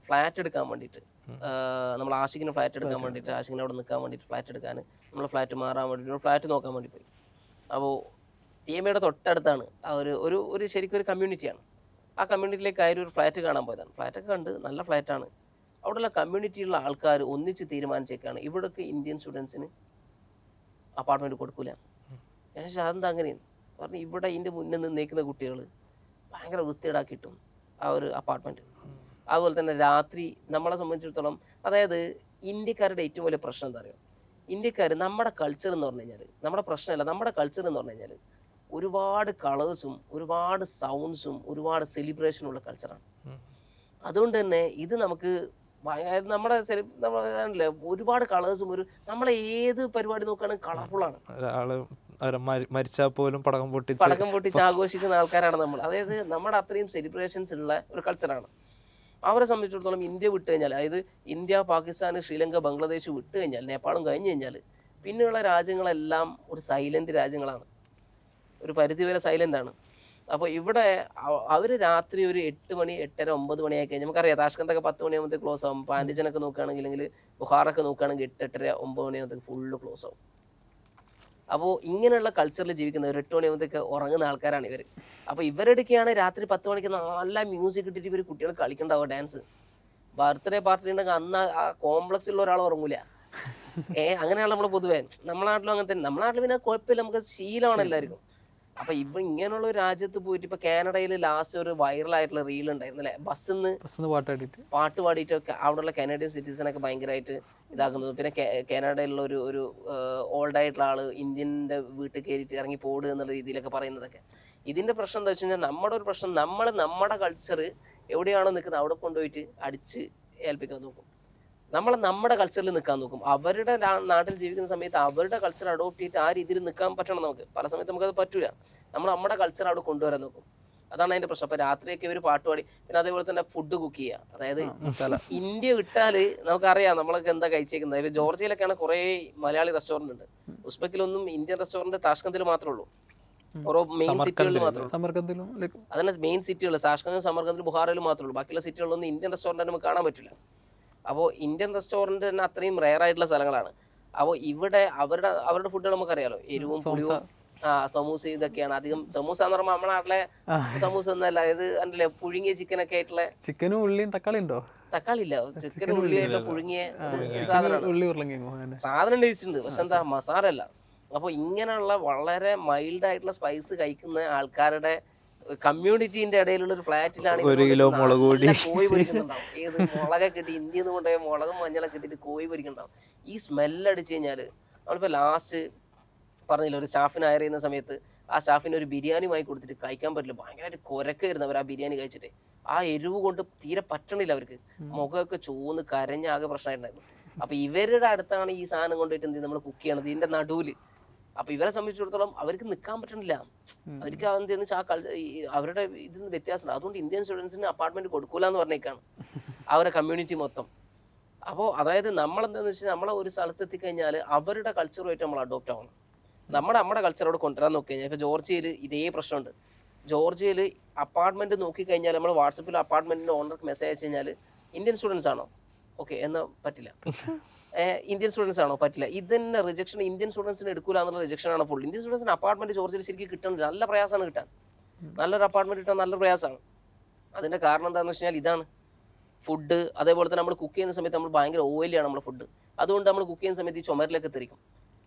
ഫ്ലാറ്റ് എടുക്കാൻ വേണ്ടിയിട്ട്, നമ്മൾ ആഷിക്കിന് ഫ്ലാറ്റ് എടുക്കാൻ വേണ്ടിയിട്ട്, ആഷിക്കിന് അവിടെ നിൽക്കാൻ വേണ്ടിയിട്ട് ഫ്ലാറ്റ് എടുക്കാൻ, നമ്മൾ ഫ്ലാറ്റ് മാറാൻ വേണ്ടിയിട്ട് ഫ്ലാറ്റ് നോക്കാൻ വേണ്ടി പോയി. അപ്പോൾ TMAയുടെ തൊട്ടടുത്താണ് ആ ഒരു ശരിക്കും ഒരു കമ്മ്യൂണിറ്റിയാണ്. ആ കമ്മ്യൂണിറ്റിയിലേക്ക് കയറി ഒരു ഫ്ലാറ്റ് കാണാൻ പോയതാണ്. ഫ്ലാറ്റൊക്കെ കണ്ട് നല്ല ഫ്ലാറ്റാണ്. അവിടെയുള്ള കമ്മ്യൂണിറ്റിയിലുള്ള ആൾക്കാർ ഒന്നിച്ച് തീരുമാനിച്ചേക്കാണ് ഇവിടേക്ക് ഇന്ത്യൻ സ്റ്റുഡൻസിന് അപ്പാർട്ട്മെൻറ്റ് കൊടുക്കില്ല. ഞാൻ അതെന്താ അങ്ങനെയാണ് പറഞ്ഞു, ഇവിടെ ഇതിൻ്റെ മുന്നിൽ നിന്നേക്കുന്ന കുട്ടികൾ ഭയങ്കര വൃത്തിയേടാക്കിയിട്ടും ആ ഒരു അപ്പാർട്ട്മെൻറ്റ്. അതുപോലെ തന്നെ രാത്രി നമ്മളെ സംബന്ധിച്ചിടത്തോളം, അതായത് ഇന്ത്യക്കാരുടെ ഏറ്റവും വലിയ പ്രശ്നം എന്താ പറയുക, ഇന്ത്യക്കാർ നമ്മുടെ കൾച്ചർ എന്ന് പറഞ്ഞു കഴിഞ്ഞാൽ, നമ്മുടെ പ്രശ്നമല്ല, നമ്മുടെ കൾച്ചർ എന്ന് പറഞ്ഞു കഴിഞ്ഞാൽ ഒരുപാട് കളേഴ്സും ഒരുപാട് സൗണ്ട്സും ഒരുപാട് സെലിബ്രേഷനുള്ള കൾച്ചറാണ്. അതുകൊണ്ട് തന്നെ ഇത് നമുക്ക് നമ്മളല്ലേ ഒരുപാട് കളേഴ്സും നമ്മളെ ഏത് പരിപാടി നോക്കുകയാണെങ്കിൽ കളർഫുള്ളാണ്. മരിച്ചാൽ പോലും പടക്കം പൊട്ടിച്ച് ആഘോഷിക്കുന്ന ആൾക്കാരാണ് നമ്മൾ. അതായത് നമ്മുടെ അത്രയും സെലിബ്രേഷൻസ് ഉള്ള ഒരു കൾച്ചറാണ്. അവരെ സംബന്ധിച്ചിടത്തോളം ഇന്ത്യ വിട്ട് കഴിഞ്ഞാൽ, അതായത് ഇന്ത്യ, പാകിസ്ഥാൻ, ശ്രീലങ്ക, ബംഗ്ലാദേശ് വിട്ട് കഴിഞ്ഞാൽ, നേപ്പാളും കഴിഞ്ഞ് കഴിഞ്ഞാൽ പിന്നെയുള്ള രാജ്യങ്ങളെല്ലാം ഒരു സൈലൻറ്റ് രാജ്യങ്ങളാണ്, ഒരു പരിധിവരെ സൈലൻ്റാണ്. അപ്പോൾ ഇവിടെ അവർ രാത്രി ഒരു 8 മണി 8:30 9 മണിയായി കഴിഞ്ഞാൽ, നമുക്കറിയാം താഷ്കന്തൊക്കെ 10 മണിയാകുമ്പോഴത്തേക്ക് ക്ലോസ് ആകും. പാൻഡിജനൊക്കെ നോക്കുകയാണെങ്കിൽ, അല്ലെങ്കിൽ ബുഹാറൊക്കെ നോക്കുകയാണെങ്കിൽ 8 8:30 9 മണിയാകുമ്പോഴത്തേക്ക് ഫുള്ള് ക്ലോസ് ആവും. അപ്പോൾ ഇങ്ങനെയുള്ള കൾച്ചറിൽ ജീവിക്കുന്ന ഒരു 8 മണിയാകുമ്പോഴത്തേക്ക് ഉറങ്ങുന്ന ആൾക്കാരാണ് ഇവർ. അപ്പോൾ ഇവരുടെയൊക്കെയാണ് രാത്രി 10 മണിക്ക് നല്ല മ്യൂസിക് ഇട്ടിട്ട് ഇവർ കുട്ടികൾ കളിക്കണ്ടാവുക ഡാൻസ്. ബർത്ത്ഡേ പാർട്ടി ഉണ്ടെങ്കിൽ അന്ന് ആ കോംപ്ലക്സിലുള്ള ഒരാൾ ഉറങ്ങൂല. അങ്ങനെയാണ് നമ്മൾ പൊതുവേ നമ്മുടെ നാട്ടിലും അങ്ങനെ തന്നെ. നമ്മുടെ നാട്ടിൽ പിന്നെ കുഴപ്പമില്ല, നമുക്ക് ശീലമാണ് എല്ലാവർക്കും. അപ്പൊ ഇങ്ങനെയുള്ള ഒരു രാജ്യത്ത് പോയിട്ട് ഇപ്പൊ കാനഡയിൽ ലാസ്റ്റ് ഒരു വൈറലായിട്ടുള്ള റീൽ ഉണ്ടായിരുന്നു അല്ലെ, ബസ്സിന്ന് പാട്ട് പാടിയിട്ടൊക്കെ അവിടെയുള്ള കനേഡിയൻ സിറ്റിസനൊക്കെ ഭയങ്കരമായിട്ട് ഇതാക്കുന്നത്. പിന്നെ കാനഡയിലുള്ള ഒരു ഓൾഡ് ആയിട്ടുള്ള ആള് ഇന്ത്യൻ്റെ വീട്ടിൽ കയറിയിട്ട് ഇറങ്ങി പോടുക എന്നുള്ള രീതിയിലൊക്കെ പറയുന്നതൊക്കെ. ഇതിന്റെ പ്രശ്നം എന്താ വെച്ച് കഴിഞ്ഞാൽ നമ്മുടെ ഒരു പ്രശ്നം, നമ്മുടെ കൾച്ചർ എവിടെയാണോ നിൽക്കുന്നത് അവിടെ കൊണ്ടുപോയിട്ട് അടിച്ച് ഏൽപ്പിക്കാൻ നോക്കും. നമ്മുടെ കൾച്ചറിൽ നിൽക്കാൻ നോക്കും. അവരുടെ നാട്ടിൽ ജീവിക്കുന്ന സമയത്ത് അവരുടെ കൾച്ചർ അഡോപ്റ്റ് ചെയ്തിട്ട് ആ രീതിയിൽ നിൽക്കാൻ പറ്റണം നമുക്ക്. പല സമയത്ത് നമുക്കത് പറ്റൂല. നമ്മുടെ കൾച്ചർ അവിടെ കൊണ്ടുവരാൻ നോക്കും. അതാണ് അതിന്റെ പ്രശ്നം. അപ്പൊ രാത്രിയൊക്കെ ഇവർ പാട്ട് പാടി, പിന്നെ അതേപോലെ തന്നെ ഫുഡ് കുക്ക് ചെയ്യുക. അതായത് ഇന്ത്യ വിട്ടാല് നമുക്കറിയാം നമ്മളൊക്കെ എന്താ കഴിച്ചേക്കുന്നത്. ഇപ്പൊ ജോർജിയയിലൊക്കെയാണ് കുറെ മലയാളി റെസ്റ്റോറന്റ് ഉണ്ട്. ഉസ്ബെക്കിലൊന്നും ഇന്ത്യൻ റെസ്റ്റോറന്റ് താഷ്കന്തിൽ മാത്രമേ ഉള്ളൂ, ഓരോ മെയിൻ സിറ്റികളിൽ മാത്രമേ ഉള്ളൂ. അതന്നെ മെയിൻ സിറ്റികൾ താഷ്കന്തും സമർക്കന്തും ബുഹാറയിലും മാത്രമേ ഉള്ളൂ. ബാക്കിയുള്ള സിറ്റികളിലൊന്നും ഇന്ത്യൻ റെസ്റ്റോറന്റ് നമുക്ക് കാണാൻ പറ്റില്ല. അപ്പോൾ ഇന്ത്യൻ റെസ്റ്റോറൻറ്റ് തന്നെ അത്രയും റെയർ ആയിട്ടുള്ള സ്ഥലങ്ങളാണ്. അപ്പോൾ ഇവിടെ അവരുടെ ഫുഡുകൾ നമുക്കറിയാലോ, എരിവും പുളിയും സമൂസ ഇതൊക്കെയാണ് അധികം. സമൂസ എന്ന് പറയുമ്പോൾ നമ്മുടെ നാട്ടിലെ സമൂസ ഒന്നല്ല, അതായത് അല്ലേ പുഴുങ്ങിയ ചിക്കനൊക്കെ ആയിട്ടുള്ള, ചിക്കനും ഉള്ളിയും തക്കാളി ഉണ്ടോ? തക്കാളി ഇല്ല, ചിക്കനും ഉള്ളിയായിട്ടുള്ള പുഴുങ്ങിയ സാധനമാണ്. സാധനം ടേസ്റ്റ് ഉണ്ട്, പക്ഷെ എന്താ മസാല അല്ല. അപ്പോൾ ഇങ്ങനെയുള്ള വളരെ മൈൽഡ് ആയിട്ടുള്ള സ്പൈസ് കഴിക്കുന്ന ആൾക്കാരുടെ കമ്മ്യൂണിറ്റിന്റെ ഇടയിലുള്ള ഒരു ഫ്ലാറ്റിലാണ് കോഴി പൊരിക്കുന്നുണ്ടാവും. ഏത് മുളകൊക്കെ കിട്ടി ഇന്ത്യയിൽ നിന്ന് കൊണ്ടുപോയ മുളകും മഞ്ഞളൊക്കെ കിട്ടിയിട്ട് കോഴി പൊരിക്കുന്നുണ്ടാവും. ഈ സ്മെല്ലടിച്ച് കഴിഞ്ഞാൽ നമ്മളിപ്പോൾ ലാസ്റ്റ് പറഞ്ഞില്ല, ഒരു സ്റ്റാഫിനെ ഹയർ ചെയ്യുന്ന സമയത്ത് ആ സ്റ്റാഫിന് ഒരു ബിരിയാണി വാങ്ങി കൊടുത്തിട്ട് കഴിക്കാൻ പറ്റില്ല. ഭയങ്കരമായിട്ട് കുരക്കായിരുന്നു അവർ ആ ബിരിയാണി കഴിച്ചിട്ട്. ആ എരിവ് കൊണ്ട് തീരെ പറ്റണില്ല അവർക്ക്. മുഖമൊക്കെ ചൂന്ന് കരഞ്ഞാകെ പ്രശ്നമായിട്ടുണ്ടായിരുന്നു. അപ്പൊ ഇവരുടെ അടുത്താണ് ഈ സാധനം കൊണ്ടുപോയിട്ട് എന്ത് നമ്മൾ കുക്ക് ചെയ്യണത്, ഇതിന്റെ നടുവില്. അപ്പൊ ഇവരെ സംബന്ധിച്ചിടത്തോളം അവർക്ക് നിൽക്കാൻ പറ്റണില്ല. അവർക്ക് എന്തെന്ന് വെച്ചാൽ അവരുടെ ഇതിന് വ്യത്യാസമുണ്ട്. അതുകൊണ്ട് ഇന്ത്യൻ സ്റ്റുഡൻസിന് അപ്പാർട്ട്മെന്റ് കൊടുക്കൂല എന്ന് പറഞ്ഞേക്കാണ് അവരുടെ കമ്മ്യൂണിറ്റി മൊത്തം. അപ്പോൾ അതായത് നമ്മളെന്താന്ന് വെച്ചാൽ നമ്മളെ ഒരു സ്ഥലത്ത് എത്തിക്കഴിഞ്ഞാൽ അവരുടെ കൾച്ചറുമായിട്ട് നമ്മൾ അഡോപ്റ്റ് ആവണം. നമ്മുടെ കൾച്ചറോട് കൊണ്ടുവരാൻ നോക്കി കഴിഞ്ഞാൽ, ഇപ്പോൾ ജോർജിയയിൽ ഇതേ പ്രശ്നമുണ്ട്. ജോർജിയയിൽ അപ്പാർട്ട്മെന്റ് നോക്കിക്കഴിഞ്ഞാൽ നമ്മൾ വാട്സപ്പിൽ അപ്പാർട്ട്മെന്റിന്റെ ഓണർക്ക് മെസ്സേജ് അയച്ചു കഴിഞ്ഞാൽ ഇന്ത്യൻ സ്റ്റുഡൻസ് ആണോ, ഓക്കെ എന്നാൽ പറ്റില്ല. ഇന്ത്യൻ സ്റ്റുഡൻസ് ആണോ, പറ്റില്ല. ഇതന്നെ റിജക്ഷൻ. ഇന്ത്യൻ സ്റ്റുഡൻസിന് എടുക്കൂല എന്നുള്ള റിജക്ഷൻ ആണ് ഫുൾ. ഇന്ത്യൻ സ്റ്റുഡൻസിന് അപ്പാർട്ട്മെന്റ് ജോർജിയയിൽ ശരിക്കും കിട്ടുന്നില്ല. നല്ല പ്രയാസമാണ് കിട്ടാൻ. നല്ലൊരു അപ്പാർട്ട്മെന്റ് കിട്ടാൻ നല്ല പ്രയാസമാണ്. അതിന്റെ കാരണം എന്താണെന്ന് വെച്ച് കഴിഞ്ഞാൽ ഇതാണ് ഫുഡ്. അതേപോലെ തന്നെ നമ്മൾ കുക്ക് ചെയ്യുന്ന സമയത്ത് നമ്മൾ ഭയങ്കര ഓയിലിയാണ് നമ്മുടെ ഫുഡ്. അതുകൊണ്ട് നമ്മൾ കുക്ക് ചെയ്യുന്ന സമയത്ത് ഈ ചുമരിലൊക്കെ തെറിക്കും.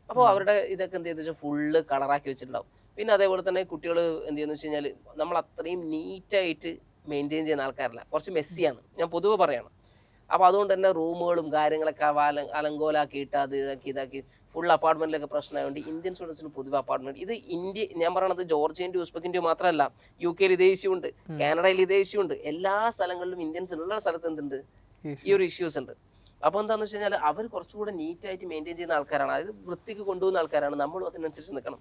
അപ്പോൾ അവരുടെ ഇതൊക്കെ എന്ത് ചെയ്തെന്ന് വെച്ചാൽ ഫുള്ള് കളറാക്കി വെച്ചിട്ടുണ്ടാവും. പിന്നെ അതേപോലെ തന്നെ കുട്ടികൾ എന്ത് ചെയ്യുന്നത് വെച്ച് കഴിഞ്ഞാൽ നമ്മൾ അത്രയും നീറ്റായിട്ട് മെയിൻറ്റെയിൻ ചെയ്യുന്ന ആൾക്കാരല്ല, കുറച്ച് മെസ്സിയാണ്, ഞാൻ പൊതുവെ പറയാണ്. അപ്പോൾ അതുകൊണ്ട് തന്നെ റൂമുകളും കാര്യങ്ങളൊക്കെ അലങ്കോലാക്കിയിട്ട് അത് ഇതാക്കി ഫുൾ അപ്പാർട്ട്മെന്റിലൊക്കെ പ്രശ്നമായതുകൊണ്ട് ഇന്ത്യൻ സ്റ്റുഡൻസിന് പൊതുവെ അപ്പാർട്ട്മെന്റ് ഇത് ഞാൻ പറയണത് ജോർജിയൻ്റെ ഉസ്ബെക്കിൻ്റെയോ മാത്രമല്ല, UK ഇതേ ഇഷ്യൂ ഉണ്ട്, കാനഡയിൽ ഇതേ ഇഷ്യൂ ഉണ്ട്. എല്ലാ സ്ഥലങ്ങളിലും ഇന്ത്യൻസ് ഉള്ള സ്ഥലത്ത് എന്തുണ്ട് ഈ ഒരു ഇഷ്യൂസ് ഉണ്ട്. അപ്പോൾ എന്താണെന്ന് വെച്ച് കഴിഞ്ഞാൽ അവർ കുറച്ചുകൂടെ നീറ്റായിട്ട് മെയിൻറ്റെയിൻ ചെയ്യുന്ന ആൾക്കാരാണ്, അതായത് വൃത്തിക്ക് കൊണ്ടുപോകുന്ന ആൾക്കാരാണ്. നമ്മളും അതിനനുസരിച്ച് നിൽക്കണം.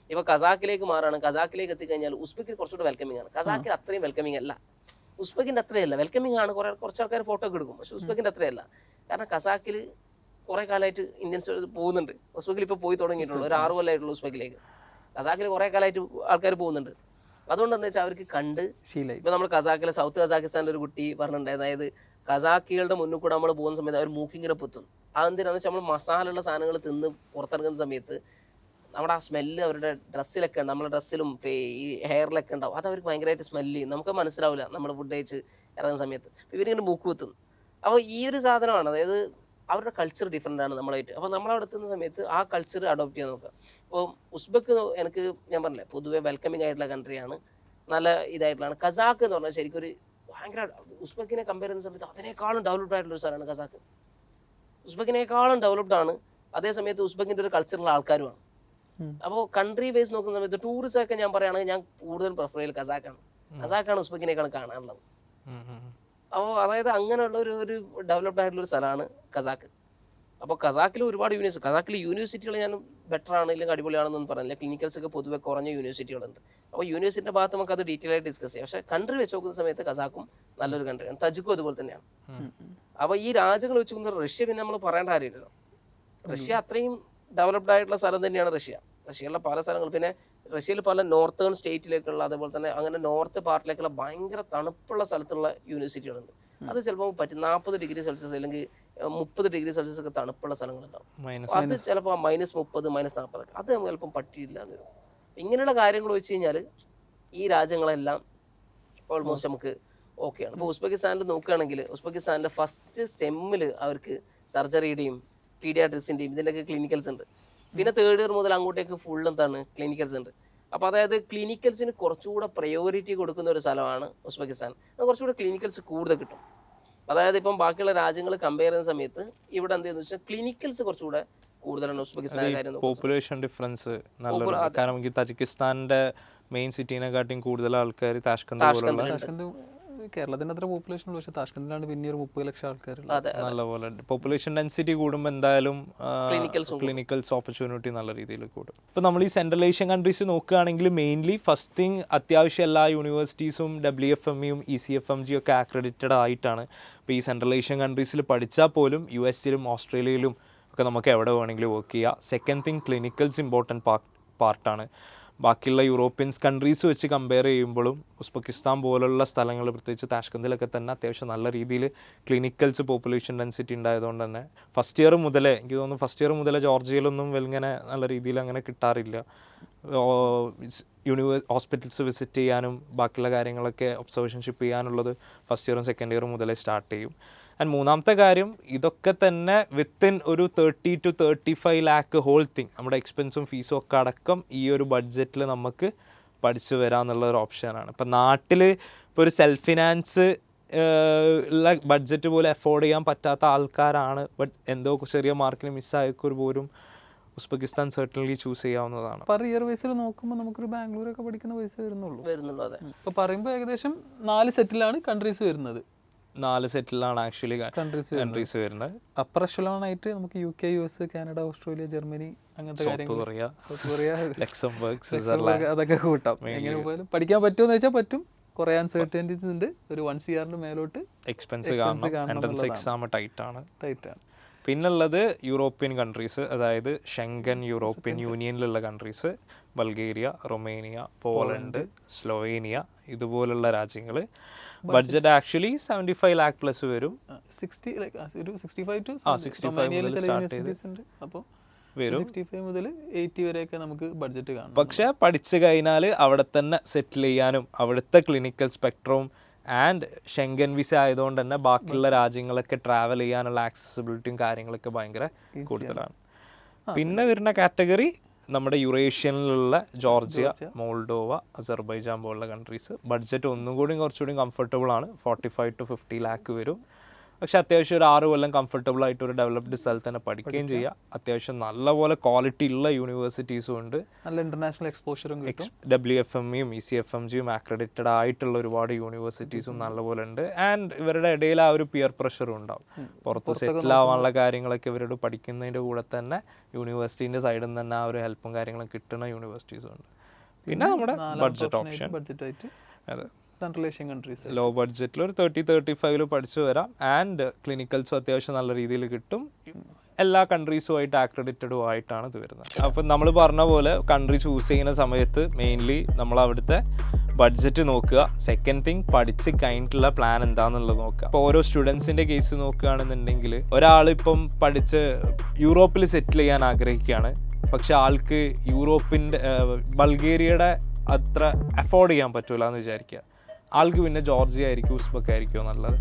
ഇപ്പോൾ കസാക്കിലേക്ക് മാറാണ്, കസാക്കിലേക്ക് എത്തിക്കഴിഞ്ഞാൽ ഉസ്ബെക്കിൽ കുറച്ചുകൂടെ വെൽക്കമിങ് ആണ്. കസാക്കിൽ അത്രയും വെൽക്കമിങ് അല്ല, ഉസ്ബെക്കിൻ്റെ അത്രയല്ല. വെൽക്കമിങ് ആണ്, കുറച്ച് ആൾക്കാർ ഫോട്ടോ ഒക്കെ എടുക്കും, പക്ഷെ ഉസ്ബെക്കിൻ്റെ അത്രയല്ല. കാരണം കസാക്കിൽ കുറേ കാലമായിട്ട് ഇന്ത്യൻസ് പോകുന്നുണ്ട്. ഉസ്ബെക്കിൽ ഇപ്പോൾ പോയി തുടങ്ങിയിട്ടുള്ളൂ, ഒരു 6 കൊല്ലമായിട്ടുള്ളൂ ഉസ്ബെക്കിലേക്ക്. കസാക്കിൽ കുറേ കാലമായിട്ട് ആൾക്കാർ പോകുന്നുണ്ട്. അതുകൊണ്ട് എന്താ വെച്ചാൽ അവർക്ക് കണ്ട് ശീലമായി. ഇപ്പോൾ നമ്മൾ കസാക്കിലെ സൗത്ത് കസാക്കിസ്ഥാനിലെ ഒരു കുട്ടി പറഞ്ഞിട്ടുണ്ട്, അതായത് കസാക്കികളുടെ മുന്നിൽ കൂടെ നമ്മൾ പോകുന്ന സമയത്ത് അവർ മൂക്കിങ്ങനെ പൊത്തും. അതെന്തിനാന്ന് വെച്ചാൽ നമ്മൾ മസാല ഉള്ള സാധനങ്ങൾ തിന്ന് പുറത്തിറങ്ങുന്ന സമയത്ത് നമ്മുടെ ആ സ്മെല്ല് അവരുടെ ഡ്രസ്സിലൊക്കെ ഉണ്ട്, നമ്മുടെ ഡ്രസ്സിലും ഈ ഹെയറിലൊക്കെ ഉണ്ടാവും. അത് അവർക്ക് ഭയങ്കരമായിട്ട് സ്മെല്ല് ചെയ്യും. നമുക്ക് മനസ്സിലാവില്ല നമ്മൾ ഫുഡ് കഴിച്ച് ഇറങ്ങുന്ന സമയത്ത്. ഇവരിങ്ങനെ മൂക്ക് കുത്തും. അപ്പോൾ ഈ ഒരു സാധനമാണ്, അതായത് അവരുടെ കൾച്ചർ ഡിഫറെൻ്റ് ആണ് നമ്മളായിട്ട്. അപ്പോൾ നമ്മളവിടെ എത്തുന്ന സമയത്ത് ആ കൾച്ചർ അഡോപ്റ്റ് ചെയ്യാൻ നോക്കുക. അപ്പോൾ ഉസ്ബെക്ക് എനിക്ക് ഞാൻ പറഞ്ഞില്ലേ പൊതുവെ വെൽക്കമിങ് ആയിട്ടുള്ള കൺട്രിയാണ്, നല്ല ഇതായിട്ടുള്ളതാണ്. കസാക്ക് എന്ന് പറഞ്ഞാൽ ശരിക്കും ഒരു ഭയങ്കര ഉസ്ബെക്കിനെ കമ്പയർ ചെയ്യുന്ന സമയത്ത് അതിനേക്കാളും ഡെവലപ്ഡ് ആയിട്ടുള്ളൊരു സ്ഥലമാണ് കസാക്ക്. ഉസ്ബെക്കിനേക്കാളും ഡെവലപ്ഡ് ആണ്, അതേ സമയത്ത് ഉസ്ബെക്കിൻ്റെ ഒരു കൾച്ചറുള്ള ആൾക്കാരുമാണ്. അപ്പോൾ കൺട്രി വൈസ് നോക്കുന്ന സമയത്ത് ടൂറിസം ഒക്കെ ഞാൻ പറയുകയാണെങ്കിൽ ഞാൻ കൂടുതൽ പ്രിഫർ ചെയ്യൽ കസാക്കാണ് ഉസ്ബെക്കിനേക്കാളും കാണാനുള്ളത്. അപ്പോൾ അതായത് അങ്ങനെയുള്ള ഒരു ഡെവലപ്ഡ് ആയിട്ടുള്ള ഒരു സ്ഥലമാണ് കസാക്ക്. അപ്പോൾ കസാക്കിൽ ഒരുപാട് കസാക്കിൽ യൂണിവേഴ്സിറ്റികൾ ഞാൻ ബെറ്റർ ആണ് ഇല്ലെങ്കിൽ അടിപൊളിയാണെന്നൊന്നും പറഞ്ഞില്ല. ക്ലിനിക്കൽസ് ഒക്കെ പൊതുവെ കുറഞ്ഞ യൂണിവേഴ്സിറ്റികളുണ്ട്. അപ്പോൾ യൂണിവേഴ്സിറ്റിൻ്റെ ഭാഗത്ത് നമുക്ക് അത് ഡീറ്റെയിൽ ആയിട്ട് ഡിസ്കസ് ചെയ്യാം. പക്ഷേ കൺട്രി വെച്ച് നോക്കുന്ന സമയത്ത് കസാക്കും നല്ലൊരു കൺട്രിയാണ്, തജിക്കും അതുപോലെ തന്നെയാണ്. അപ്പോൾ ഈ രാജ്യങ്ങൾ വെച്ച് നോക്കുന്ന റഷ്യ പിന്നെ നമ്മൾ പറയേണ്ട കാര്യമില്ലല്ലോ. റഷ്യ അത്രയും ഡെവലപ്ഡ് ആയിട്ടുള്ള സ്ഥലം തന്നെയാണ് റഷ്യ. റഷ്യയിലുള്ള പല സ്ഥലങ്ങളും, പിന്നെ റഷ്യയിൽ പല നോർത്തേൺ സ്റ്റേറ്റിലേക്കുള്ള അതേപോലെ തന്നെ അങ്ങനെ നോർത്ത് പാർട്ടിലേക്കുള്ള ഭയങ്കര തണുപ്പുള്ള സ്ഥലത്തുള്ള യൂണിവേഴ്സിറ്റികളുണ്ട്. അത് ചിലപ്പോൾ 40 ഡിഗ്രി സെൽഷ്യസ് അല്ലെങ്കിൽ -30°C ഒക്കെ തണുപ്പുള്ള സ്ഥലങ്ങളുണ്ടാവും. മൈനസ് അത് ചിലപ്പോൾ -30, -40 അത് നമുക്ക് ചിലപ്പം പറ്റിയില്ല എന്ന് വരും. ഇങ്ങനെയുള്ള കാര്യങ്ങൾ വെച്ച് കഴിഞ്ഞാൽ ഈ രാജ്യങ്ങളെല്ലാം ഓൾമോസ്റ്റ് നമുക്ക് ഓക്കെയാണ്. ഇപ്പോൾ ഉസ്ബെക്കിസ്ഥാനിൽ നോക്കുകയാണെങ്കിൽ ഉസ്ബെക്കിസ്ഥാനിലെ ഫസ്റ്റ് സെമ്മിൽ അവർക്ക് സർജറിയുടെയും പീഡിയാട്രിക്സിൻ്റെയും ഇതിൻ്റെയൊക്കെ ക്ലിനിക്കൽസ് ഉണ്ട്. പിന്നെ 3rd ഇയർ മുതൽ അങ്ങോട്ടേക്ക് ഫുൾ എന്താണ് ക്ലിനിക്കൽസ് ഉണ്ട്. അപ്പോൾ അതായത് ക്ലിനിക്കൽസിന് കുറച്ചുകൂടെ പ്രയോറിറ്റി കൊടുക്കുന്ന ഒരു സ്ഥലമാണ് ഉസ്ബെക്കിസ്ഥാൻ. കുറച്ചുകൂടെ ക്ലിനിക്കൽസ് കൂടുതൽ കിട്ടും. അതായത് ഇപ്പം ബാക്കിയുള്ള രാജ്യങ്ങൾ കമ്പയർ ചെയ്യുന്ന സമയത്ത് ഇവിടെ എന്താണെന്ന് വെച്ചാൽ ക്ലിനിക്കൽസ് കുറച്ചുകൂടെ കൂടുതലാണ് ഉസ്ബെക്കിസ്ഥാൻ്റെ കാര്യം. പോപ്പുലേഷൻ ഡിഫറൻസ് നല്ലൊരു, കാരണം എനിക്ക് തജിക്കിസ്ഥാന്റെ മെയിൻ സിറ്റീനെക്കാട്ടിയും കൂടുതൽ ആൾക്കാർ താഷ്കന്ത് പോലുള്ള, താഷ്കന്ത് കേരളത്തിൻ്റെ അത്ര പോപ്പുലേഷൻ ഉള്ളൂ, പക്ഷേ താഷ്കന്തിലാണ് പിന്നെ ഒരു 30 ലക്ഷം ആൾക്കാരുള്ളത്. നല്ലപോലെ പോപ്പുലേഷൻ ഡെൻസിറ്റി കൂടുമ്പോൾ എന്തായാലും ക്ലിനിക്കൽസ് ഓപ്പർച്യൂണിറ്റി നല്ല രീതിയിൽ കൂടും. ഇപ്പോൾ നമ്മൾ ഈ സെൻട്രൽ ഏഷ്യൻ കൺട്രീസ് നോക്കുകയാണെങ്കിൽ മെയിൻലി ഫസ്റ്റ് തിങ് അത്യാവശ്യം എല്ലാ യൂണിവേഴ്സിറ്റീസും WFMEയും ECFMG ഒക്കെ ആക്രഡിറ്റഡ് ആയിട്ടാണ്. ഇപ്പോൾ ഈ സെൻട്രൽ ഏഷ്യൻ കൺട്രീസിൽ പഠിച്ചാൽ പോലും US-ലും ഓസ്ട്രേലിയയിലും ഒക്കെ നമുക്ക് എവിടെ വേണമെങ്കിലും വർക്ക് ചെയ്യാം. സെക്കൻഡ് തിങ് ക്ലിനിക്കൽസ് ഇമ്പോർട്ടൻറ്റ് പാർട്ടാണ്. ബാക്കിയുള്ള യൂറോപ്യൻസ് കൺട്രീസ് വെച്ച് കമ്പയർ ചെയ്യുമ്പോഴും ഉസ്ബെക്കിസ്ഥാൻ പോലുള്ള സ്ഥലങ്ങൾ, പ്രത്യേകിച്ച് താഷ്കന്തിലൊക്കെ തന്നെ അത്യാവശ്യം നല്ല രീതിയിൽ ക്ലിനിക്കൽസ് പോപ്പുലേഷൻ ഡെൻസിറ്റി ഉണ്ടായതുകൊണ്ട് തന്നെ ഫസ്റ്റ് ഇയർ മുതലേ എനിക്ക് തോന്നുന്നു ജോർജിയയിലൊന്നും ഇങ്ങനെ നല്ല രീതിയിൽ അങ്ങനെ കിട്ടാറില്ല. ഹോസ്പിറ്റൽസ് വിസിറ്റ് ചെയ്യാനും ബാക്കിയുള്ള കാര്യങ്ങളൊക്കെ ഒബ്സർവേഷൻഷിപ്പ് ചെയ്യാനുള്ളത് ഫസ്റ്റ് ഇയറും സെക്കൻഡ് ഇയറും മുതലേ സ്റ്റാർട്ട് ചെയ്യും. ആൻഡ് മൂന്നാമത്തെ കാര്യം, ഇതൊക്കെ തന്നെ വിത്തിൻ ഒരു 30 to 35 lakh ഹോൾ തിങ് നമ്മുടെ എക്സ്പെൻസും ഫീസും ഒക്കെ അടക്കം ഈ ഒരു ബഡ്ജറ്റിൽ നമുക്ക് പഠിച്ചു വരാമെന്നുള്ള ഒരു ഓപ്ഷനാണ്. ഇപ്പം നാട്ടിൽ ഇപ്പോൾ ഒരു സെൽഫ് ഫിനാൻസ് ഉള്ള ബഡ്ജറ്റ് പോലും അഫോർഡ് ചെയ്യാൻ പറ്റാത്ത ആൾക്കാരാണ്, ബട്ട് എന്തോ ചെറിയ മാർക്കിന് മിസ്സായപ്പോൾ പോലും ഉസ്ബെക്കിസ്ഥാൻ സെർട്ടൻലി ചൂസ് ചെയ്യാവുന്നതാണ്. പെർ ഇയർ വൈസിൽ നോക്കുമ്പോൾ നമുക്കൊരു ബാംഗ്ലൂരൊക്കെ പഠിക്കുന്ന പൈസ വരുന്നുള്ളൂ. അതെ. ഇപ്പോൾ പറയുമ്പോൾ ഏകദേശം 4 സെറ്റിലാണ് കൺട്രീസ് വരുന്നത്. 4 സെറ്റിലാണ് ആക്ച്വലി കൺട്രീസ് വരുന്നത്. അപ്പർ എഷലോൺ ആയിട്ട് നമുക്ക് UK, US, Canada, Australia, Germany അങ്ങനത്തെ കാര്യങ്ങൾ, ലക്സംബർഗ്, സ്വിറ്റ്സർലാൻഡ് അതൊക്കെ കൂട്ടാം. എങ്ങനെ പോയാലും പഠിക്കാൻ പറ്റുമെന്ന് വെച്ചാൽ പറ്റും. കുറേ അൺസർട്ടനിറ്റീസ് ഉണ്ട്. ഒരു 1 CR മേലോട്ട് എക്സ്പെൻസ് കാണണം. എൻട്രൻസ് എക്സാം ടൈറ്റാണ്. പിന്നുള്ളത് യൂറോപ്യൻ കൺട്രീസ്, അതായത് ഷെങ്കൻ യൂറോപ്യൻ യൂണിയനിലുള്ള countries, Bulgaria, Romania, Poland, Slovenia ഇതുപോലുള്ള രാജ്യങ്ങൾ. ബഡ്ജറ്റ് ആക്ച്വലി 75 lakh പ്ലസ് വരും. 65 to വരും. 65 മുതൽ 80 വരെയൊക്കെ നമുക്ക് ബഡ്ജറ്റ് കാണും. പക്ഷെ പഠിച്ചു കഴിഞ്ഞാൽ അവിടെ തന്നെ സെറ്റിൽ ചെയ്യാനും അവിടുത്തെ ക്ലിനിക്കൽ സ്പെക്ട്രവും ആൻഡ് ഷെങ്കൻ വിസ ആയതുകൊണ്ട് തന്നെ ബാക്കിയുള്ള രാജ്യങ്ങളൊക്കെ ട്രാവൽ ചെയ്യാനുള്ള ആക്സസിബിലിറ്റിയും കാര്യങ്ങളൊക്കെ ഭയങ്കര കൂടുതലാണ്. പിന്നെ വരുന്ന കാറ്റഗറി നമ്മുടെ യുറേഷ്യനിലുള്ള ജോർജിയ, മോൾഡോവ, അസർബൈജാൻ പോലുള്ള കൺട്രീസ്. ബഡ്ജറ്റ് കുറച്ചുകൂടി കംഫർട്ടബിൾ ആണ്. 45 to 50 lakh വരും. പക്ഷെ അത്യാവശ്യം ഒരു 6 കൊല്ലം കംഫർട്ടബിൾ ആയിട്ട് ഒരു ഡെവലപ്ഡ് സ്ഥലത്ത് തന്നെ പഠിക്കുകയും ചെയ്യാം. അത്യാവശ്യം നല്ലപോലെ ക്വാളിറ്റി ഉള്ള യൂണിവേഴ്സിറ്റീസും ഉണ്ട്. നല്ല ഇന്റർനാഷണൽ എക്സ്പോഷറും WFMEയും ECFMGയും ആക്രഡിറ്റഡ് ആയിട്ടുള്ള ഒരുപാട് യൂണിവേഴ്സിറ്റീസും നല്ലപോലെ ഉണ്ട്. ആൻഡ് ഇവരുടെ ഇടയിൽ ആ ഒരു പിയർ പ്രഷറും ഉണ്ടാവും. പുറത്ത് സെറ്റിൽ ആവാനുള്ള കാര്യങ്ങളൊക്കെ ഇവരോട് പഠിക്കുന്നതിൻ്റെ കൂടെ തന്നെ യൂണിവേഴ്സിറ്റീൻ്റെ സൈഡിൽ നിന്ന് തന്നെ ആ ഒരു ഹെൽപ്പും കാര്യങ്ങളും കിട്ടുന്ന യൂണിവേഴ്സിറ്റീസും ഉണ്ട്. പിന്നെ നമ്മുടെ ബഡ്ജറ്റ് ഓപ്ഷൻ, അതെ, ലോ ബഡ്ജറ്റിൽ ഒരു 30-35 പഠിച്ചു വരാം. ആൻഡ് ക്ലിനിക്കൽസും അത്യാവശ്യം നല്ല രീതിയിൽ കിട്ടും. എല്ലാ കൺട്രീസുമായിട്ട് ആക്രഡിറ്റഡും ആയിട്ടാണ് ഇത് വരുന്നത്. അപ്പം നമ്മൾ പറഞ്ഞ പോലെ കൺട്രി ചൂസ് ചെയ്യുന്ന സമയത്ത് മെയിൻലി നമ്മൾ അവിടുത്തെ ബഡ്ജറ്റ് നോക്കുക. സെക്കൻഡ് തിങ്, പഠിച്ച് കഴിഞ്ഞിട്ടുള്ള പ്ലാൻ എന്താണെന്നുള്ളത് നോക്കുക. ഇപ്പോൾ ഓരോ സ്റ്റുഡൻസിൻ്റെ കേസ് നോക്കുകയാണെന്നുണ്ടെങ്കിൽ ഒരാളിപ്പം പഠിച്ച് യൂറോപ്പിൽ സെറ്റിൽ ചെയ്യാൻ ആഗ്രഹിക്കുകയാണ്. പക്ഷെ ആൾക്ക് ബൾഗേറിയയുടെ അത്ര അഫോർഡ് ചെയ്യാൻ പറ്റൂല എന്ന് വിചാരിക്കുക. ആൾക്ക് പിന്നെ ജോർജിയ ആയിരിക്കും, ഉസ്ബെക്ക് ആയിരിക്കുമോ നല്ലത്.